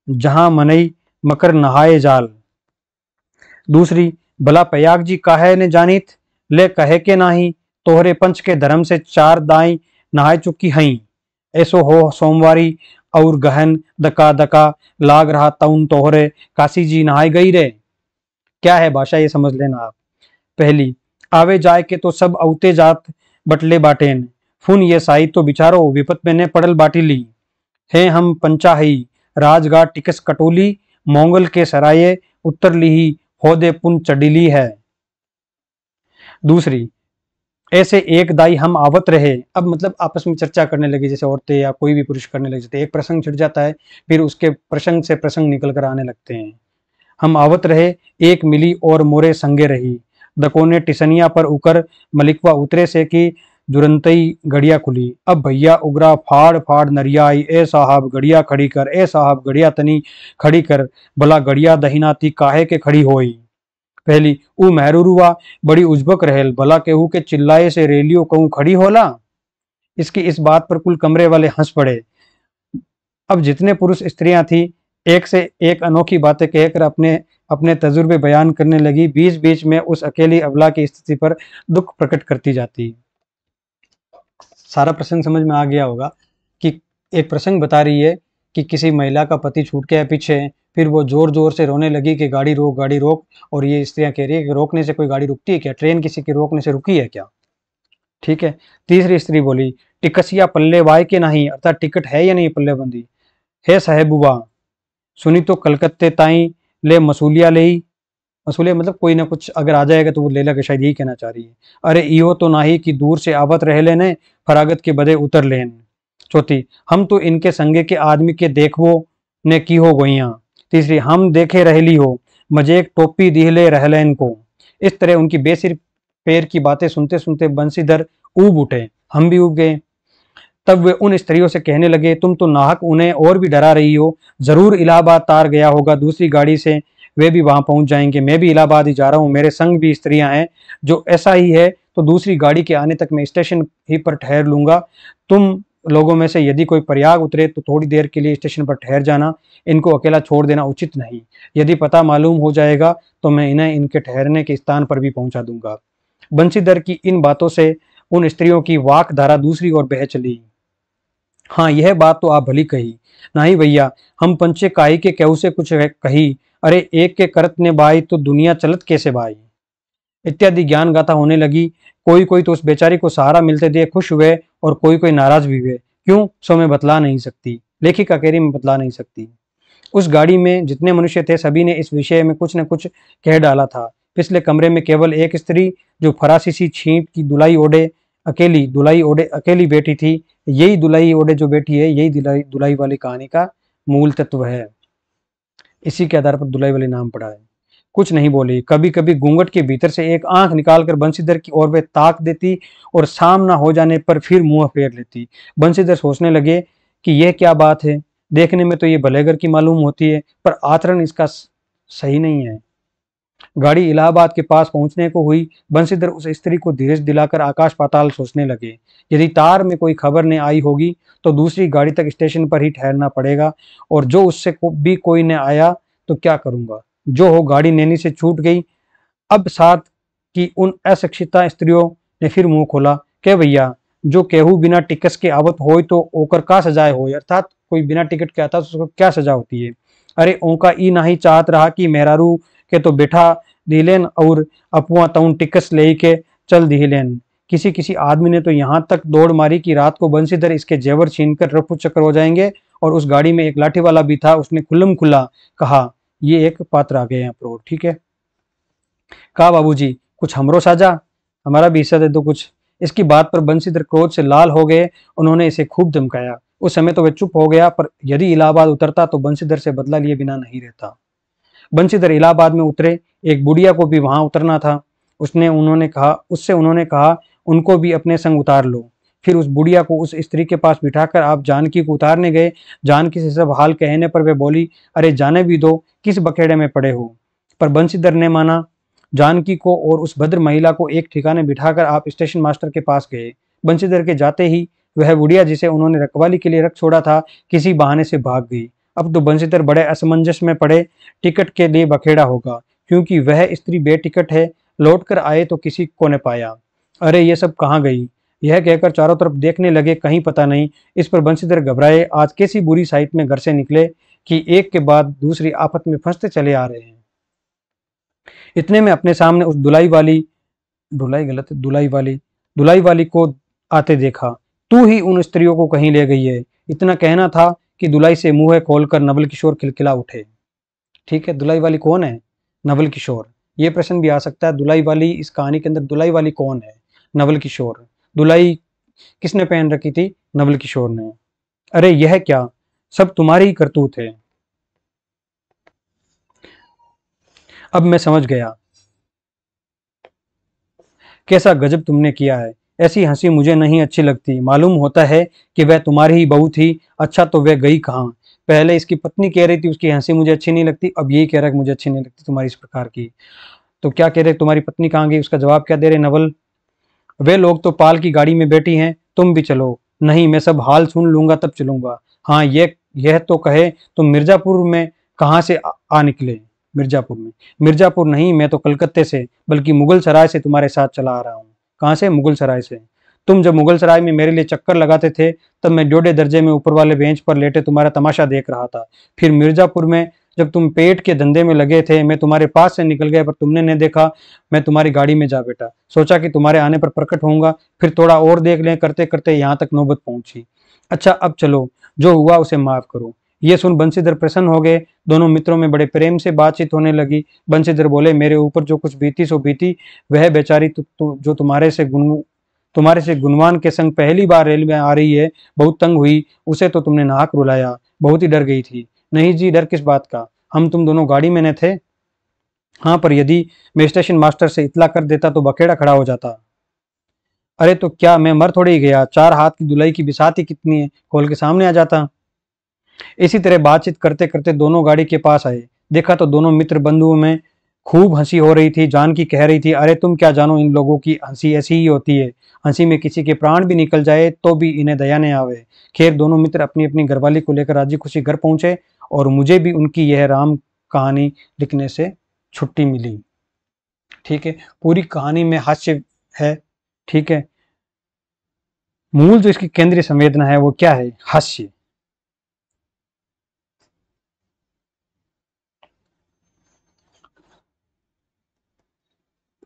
जहां मनई मकर नहाए जाल। दूसरी, भला प्रयाग जी काहे ने जानित, ले कहे के नाही, तोहरे पंच के धर्म से 4 दाई नहाए चुकी हई। ऐसो हो सोमवारी और गहन दका दका लाग रहा तउन तोहरे काशी जी नहाए गई रे। क्या है भाषा ये समझ लेना आप। पहली, आवे जाए के तो सब औते जात बटले बाटेन, फुन ये साई तो बिचारो विपत में ने पड़ल बाटी ली है हम पंचाही राजघाट टिकस कटोली मोंगल के सराये उत्तर ली होदे पुन चढ़िली है। दूसरी, ऐसे एक दाई हम आवत रहे। अब मतलब आपस में चर्चा करने लगी, जैसे औरतें या कोई भी पुरुष करने लगे जाते, एक प्रसंग छिड़ जाता है, फिर उसके प्रसंग से प्रसंग निकल कर आने लगते हैं। हम आवत रहे एक मिली और मोरे संगे रही दकोने टिसनिया पर उकर मलिकवा उतरे से कि जुरंतई गड़िया खुली। अब भैया उगरा फाड़ फाड़ नरिया आई ए साहब गड़िया खड़ी कर, ए साहब गड़िया तनी खड़ी कर, भला गड़िया दहीनाती काहे के खड़ी होई। पहली, ऊ महरूरुआ बड़ी उजबक रहेल, भला केहू के चिल्लाए से रेलियो कहूं खड़ी होला। इसकी इस बात पर कुल कमरे वाले हंस पड़े। अब जितने पुरुष स्त्रियां थी एक से एक अनोखी बातें कहकर अपने अपने तजुर्बे बयान करने लगी, बीच बीच में उस अकेली अबला की स्थिति पर दुख प्रकट करती जाती। सारा प्रसंग समझ में आ गया होगा कि एक प्रसंग बता रही है कि किसी महिला का पति छूट गया पीछे, फिर वो जोर जोर से रोने लगी कि गाड़ी रोक गाड़ी रोक, और ये स्त्रियां कह रही है कि रोकने से कोई गाड़ी रुकती है क्या, ट्रेन किसी के रोकने से रुकी है क्या। ठीक है। तीसरी स्त्री बोली, टिकसिया पल्ले वाय के नहीं, अर्थात टिकट है या नहीं पल्ले बंदी है साहेबुआ, सुनी तो कलकत्ते ताई ले मसूलिया ले, मसूलिया मतलब कोई ना कुछ अगर आ जाएगा तो वो ले लगे, शायद यही कहना चाह रही है। अरे इहो तो नाही कि दूर से आवत रह लेने फरागत के बदे उतर लेन। चौथी, हम तो इनके संगे के आदमी के देखवो ने की हो गईया। तीसरी, हम देखे रहली हो मजे एक टोपी दिहले रहले इनको। इस तरह उनकी बेसिर पैर की बातें सुनते सुनते बंसीधर ऊब उठे, हम भी ऊब गए। तब वे उन स्त्रियों से कहने लगे, तुम तो नाहक उन्हें और भी डरा रही हो, जरूर इलाहाबाद तार गया होगा दूसरी गाड़ी से, वे भी वहां पहुंच जाएंगे, मैं भी इलाहाबाद ही जा रहा हूं, मेरे संग भी स्त्रियां हैं, जो ऐसा ही है तो दूसरी गाड़ी के आने तक मैं स्टेशन ही पर ठहर लूंगा। तुम लोगों में से यदि कोई प्रयाग उतरे तो थोड़ी देर के लिए स्टेशन पर ठहर जाना, इनको अकेला छोड़ देना उचित नहीं, यदि पता मालूम हो जाएगा तो मैं इन्हें इनके ठहरने के स्थान पर भी पहुंचा दूंगा। बंसीधर की इन बातों से उन स्त्रियों की वाक धारा दूसरी ओर बह चली। हाँ, यह बात तो आप भली कही, नहीं भैया हम पंचे काई के केहू से कुछ कही, अरे एक के करत ने बाई तो दुनिया चलत कैसे बाई, इत्यादि ज्ञान गाथा होने लगी। कोई कोई तो उस बेचारी को सहारा मिलते देख खुश हुए और कोई कोई नाराज भी हुए। क्यों, सो मैं बतला नहीं सकती, लेखिका कह रही मैं बतला नहीं सकती। उस गाड़ी में जितने मनुष्य थे सभी ने इस विषय में कुछ न कुछ कह डाला था। पिछले कमरे में केवल एक स्त्री जो फरासी सी छींट की दुलाई ओढ़े अकेली बैठी थी, यही दुलाई ओढ़े जो बैठी है, यही दुलाई वाली कहानी का मूल तत्व है। इसी के आधार पर दुलाई वाली नाम पड़ा है। कुछ नहीं बोली, कभी कभी घूंघट के भीतर से एक आंख निकालकर बंसीधर की ओर वे ताक देती और सामना हो जाने पर फिर मुंह फेर लेती। बंसीधर सोचने लगे कि यह क्या बात है, देखने में तो ये भलेगर की मालूम होती है, पर आचरण इसका सही नहीं है। गाड़ी इलाहाबाद के पास पहुंचने को हुई। बंसीधर उस स्त्री को धीरज दिलाकर आकाश पाताल सोचने लगे। यदि तार में कोई खबर न आई होगी तो दूसरी गाड़ी तक स्टेशन पर ही ठहरना पड़ेगा, और जो उससे भी कोई न आया तो क्या करूंगा। जो हो, गाड़ी नैनी से छूट गई। अब साथ की उन अशिक्षिता स्त्रियों ने फिर मुंह खोला, के भैया जो केहू बिना टिकट के आवत हो तो ओकर का सजाए हो, अर्थात कोई बिना टिकट के आता तो उसको क्या सजा होती है। अरे ओका ई नहीं चाहत रहा कि मेहरारू के तो बैठा दिलेन और अपुआ तउन टिकस ले के चल दिलेन। किसी किसी आदमी ने तो यहाँ तक दौड़ मारी कि रात को बंसीधर इसके जेवर छीनकर रफू चक्कर हो जाएंगे। और उस गाड़ी में एक लाठी वाला भी था, उसने खुल्लम खुल्ला कहा, ये एक पात्र आ गए यहाँ पर। ठीक है, कहा बाबूजी कुछ हमरो साजा, हमारा भी हिस्सा दे दो कुछ। इसकी बात पर बंसीधर क्रोध से लाल हो गए। उन्होंने इसे खूब धमकाया। उस समय तो वह चुप हो गया, पर यदि इलाहाबाद उतरता तो बंसीधर से बदला लिए बिना नहीं रहता। बंसीधर इलाहाबाद में उतरे, एक बुढ़िया को भी वहां उतरना था। उससे उन्होंने कहा उनको भी अपने संग उतार लो। फिर उस बुढ़िया को उस स्त्री के पास बिठाकर आप जानकी को उतारने गए। जानकी से सब हाल कहने पर वे बोली, अरे जाने भी दो, किस बखेड़े में पड़े हो। पर बंसीधर ने माना। जानकी को और उस भद्र महिला को एक ठिकाने बिठाकर आप स्टेशन मास्टर के पास गए। बंसीधर के जाते ही वह बुढ़िया जिसे उन्होंने रखवाली के लिए रख छोड़ा था, किसी बहाने से भाग गई। अब तो बंसीधर बड़े असमंजस में पड़े, टिकट के लिए बखेड़ा होगा, क्योंकि वह स्त्री बेटिकट है, लौट कर आए तो किसी को न पाया। अरे ये सब कहाँ गई, यह कहकर चारों तरफ देखने लगे, कहीं पता नहीं। इस पर बंसीधर घबराए, आज कैसी बुरी साइट में घर से निकले कि एक के बाद दूसरी आफत में फंसते चले आ रहे हैं। इतने में अपने सामने उस दुलाई वाली को आते देखा। तू ही उन स्त्रियों को कहीं ले गई है। इतना कहना था कि दुलाई से मुंह खोलकर नवल किशोर खिलखिला उठे। ठीक है, दुलाई वाली कौन है? नवल किशोर। ये प्रश्न भी आ सकता है, दुलाई वाली इस कहानी के अंदर दुलाई वाली कौन है? नवल किशोर। दुलाई किसने पहन रखी थी? नवल किशोर ने। अरे यह क्या, सब तुम्हारी ही करतूत है। अब मैं समझ गया, कैसा गजब तुमने किया है। ऐसी हंसी मुझे नहीं अच्छी लगती। मालूम होता है कि वह तुम्हारी ही बहू थी। अच्छा तो वह गई कहाँ? पहले इसकी पत्नी कह रही थी उसकी हंसी मुझे अच्छी नहीं लगती, अब यही कह रहा है कि मुझे अच्छी नहीं लगती तुम्हारी इस प्रकार की। तो क्या कह रहे, तुम्हारी पत्नी कहाँ गई? उसका जवाब क्या दे रहे नवल? वे लोग तो पाल की गाड़ी में बैठी हैं, तुम भी चलो। नहीं, मैं सब हाल सुन लूंगा तब चलूंगा। हाँ, यह तो कहे तुम मिर्जापुर में कहाँ से आ निकले? मिर्जापुर में? मिर्जापुर नहीं, मैं तो कलकत्ते से, बल्कि मुगल सराय से तुम्हारे साथ चला आ रहा हूँ। कहाँ से? मुगल सराय से। तुम जब मुगल सराय में मेरे लिए चक्कर लगाते थे, तब मैं जोड़े दर्जे में ऊपर वाले बेंच पर लेटे तुम्हारा तमाशा देख रहा था। फिर मिर्जापुर में जब तुम पेट के धंधे में लगे थे, मैं तुम्हारे पास से निकल गया, पर तुमने नहीं देखा। मैं तुम्हारी गाड़ी में जा बैठा, सोचा कि तुम्हारे आने पर प्रकट होऊंगा, फिर थोड़ा और देख लें। करते करते यहाँ तक नौबत पहुंची। अच्छा अब चलो, जो हुआ उसे माफ करो। ये सुन बंशीधर प्रसन्न हो गए। दोनों मित्रों में बड़े प्रेम से बातचीत होने लगी। बंशीधर बोले, मेरे ऊपर जो कुछ बीती सो बीती। वह बेचारी जो तुम्हारे से गुणवान के संग पहली बार रेल में आ रही है, बहुत तंग हुई। उसे तो तुमने नाहक रुलाया, बहुत ही डर गई थी। नहीं जी, डर किस बात का, हम तुम दोनों गाड़ी में न थे। हाँ, पर यदि मैं स्टेशन मास्टर से इतला कर देता तो बखेड़ा खड़ा हो जाता। अरे तो क्या मैं मर थोड़ी गया? 4 हाथ की दुलाई की बिसाती कितनी है, खोल के सामने आ जाता। इसी तरह बातचीत करते करते दोनों गाड़ी के पास आए। देखा तो दोनों मित्र बंधुओं में खूब हंसी हो रही थी। जानकी कह रही थी, अरे तुम क्या जानो, इन लोगों की हंसी ऐसी ही होती है। हंसी में किसी के प्राण भी निकल जाए तो भी इन्हें दया नहीं आवे। खैर, दोनों मित्र अपनी अपनी घरवाली को लेकर राजी खुशी घर पहुंचे, और मुझे भी उनकी यह राम कहानी लिखने से छुट्टी मिली। ठीक है, पूरी कहानी में हास्य है। ठीक है, मूल जो इसकी केंद्रीय संवेदना है वो क्या है? हास्य।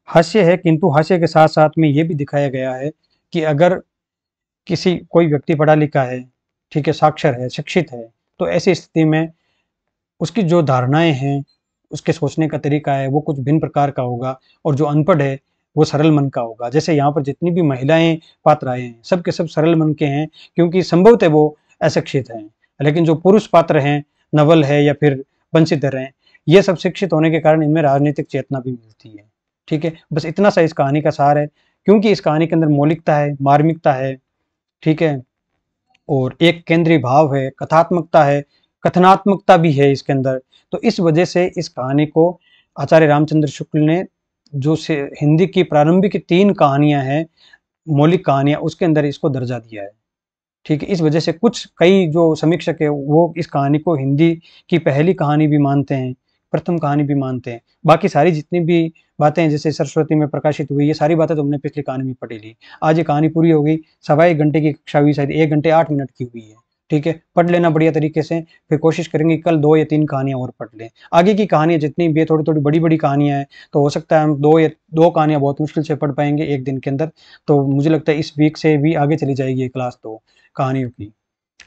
हास्य है, किंतु हास्य के साथ साथ में ये भी दिखाया गया है कि अगर किसी कोई व्यक्ति पढ़ा लिखा है, ठीक है, साक्षर है, शिक्षित है, तो ऐसी स्थिति में उसकी जो धारणाएं हैं, उसके सोचने का तरीका है, वो कुछ भिन्न प्रकार का होगा। और जो अनपढ़ है वो सरल मन का होगा। जैसे यहाँ पर जितनी भी महिलाएं पात्र आए हैं, सब के सब सरल मन के हैं, क्योंकि संभवतः वो अशिक्षित हैं। लेकिन जो पुरुष पात्र हैं, नवल है या फिर बंशीधर हैं, ये सब शिक्षित होने के कारण इनमें राजनीतिक चेतना भी मिलती है। ठीक है, बस इतना सा इस कहानी का सार है। क्योंकि इस कहानी के अंदर मौलिकता है, मार्मिकता है, ठीक है, और एक केंद्रीय भाव है, कथात्मकता है, कथनात्मकता भी है इसके अंदर। तो इस वजह से इस कहानी को आचार्य रामचंद्र शुक्ल ने, जो से हिंदी की प्रारंभिक 3 कहानियां हैं, मौलिक कहानियां, उसके अंदर इसको दर्जा दिया है। ठीक है, इस वजह से कई जो समीक्षक है वो इस कहानी को हिंदी की पहली कहानी भी मानते हैं, प्रथम कहानी भी मानते हैं। बाकी सारी जितनी भी बातें हैं, जैसे सरस्वती में प्रकाशित हुई, ये सारी बातें तो हमने पिछली कहानी में पढ़ी ली। आज ये कहानी पूरी हो गई। 1.25 घंटे की कक्षा हुई, शायद 1 घंटे 8 मिनट की हुई है। ठीक है, पढ़ लेना बढ़िया तरीके से। फिर कोशिश करेंगे कल 2 या 3 कहानियां और पढ़ लें। आगे की कहानियां जितनी भी है, थोड़ी थोड़ी बड़ी बड़ी कहानियां हैं, तो हो सकता है हम 2 कहानियां बहुत मुश्किल से पढ़ पाएंगे एक दिन के अंदर। तो मुझे लगता है इस वीक से भी आगे चली जाएगी ये क्लास 2 कहानियों की।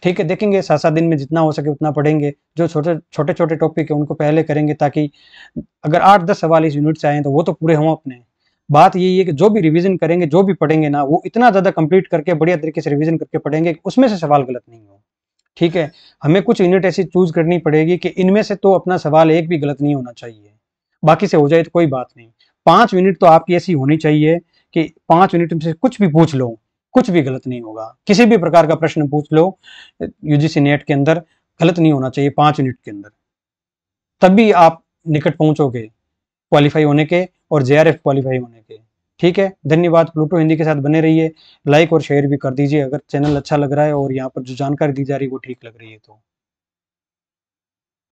ठीक है, देखेंगे 7-7 दिन में जितना हो सके उतना पढ़ेंगे। जो छोटे छोटे छोटे टॉपिक है उनको पहले करेंगे, ताकि अगर 8-10 सवाल इस यूनिट से आए तो वो तो पूरे हों अपने। बात यही है कि जो भी रिवीजन करेंगे, जो भी पढ़ेंगे ना, वो इतना ज्यादा कंप्लीट करके बढ़िया तरीके से रिवीजन करके पढ़ेंगे, उसमें से सवाल गलत नहीं हो। ठीक है, हमें कुछ यूनिट ऐसी चूज करनी पड़ेगी कि इनमें से तो अपना सवाल एक भी गलत नहीं होना चाहिए, बाकी से हो जाए तो कोई बात नहीं। 5 यूनिट तो आपकी ऐसी होनी चाहिए कि 5 यूनिट में से कुछ भी पूछ लो, कुछ भी गलत नहीं होगा। किसी भी प्रकार का प्रश्न पूछ लो यूजीसी नेट के अंदर, गलत नहीं होना चाहिए 5 यूनिट के अंदर। तभी आप निकट पहुंचोगे क्वालिफाई होने के और जेआरएफ क्वालिफाई होने के। ठीक है, धन्यवाद। प्लूटो हिंदी के साथ बने रहिए। लाइक और शेयर भी कर दीजिए अगर चैनल अच्छा लग रहा है और यहाँ पर जो जानकारी दी जा रही है वो ठीक लग रही है तो।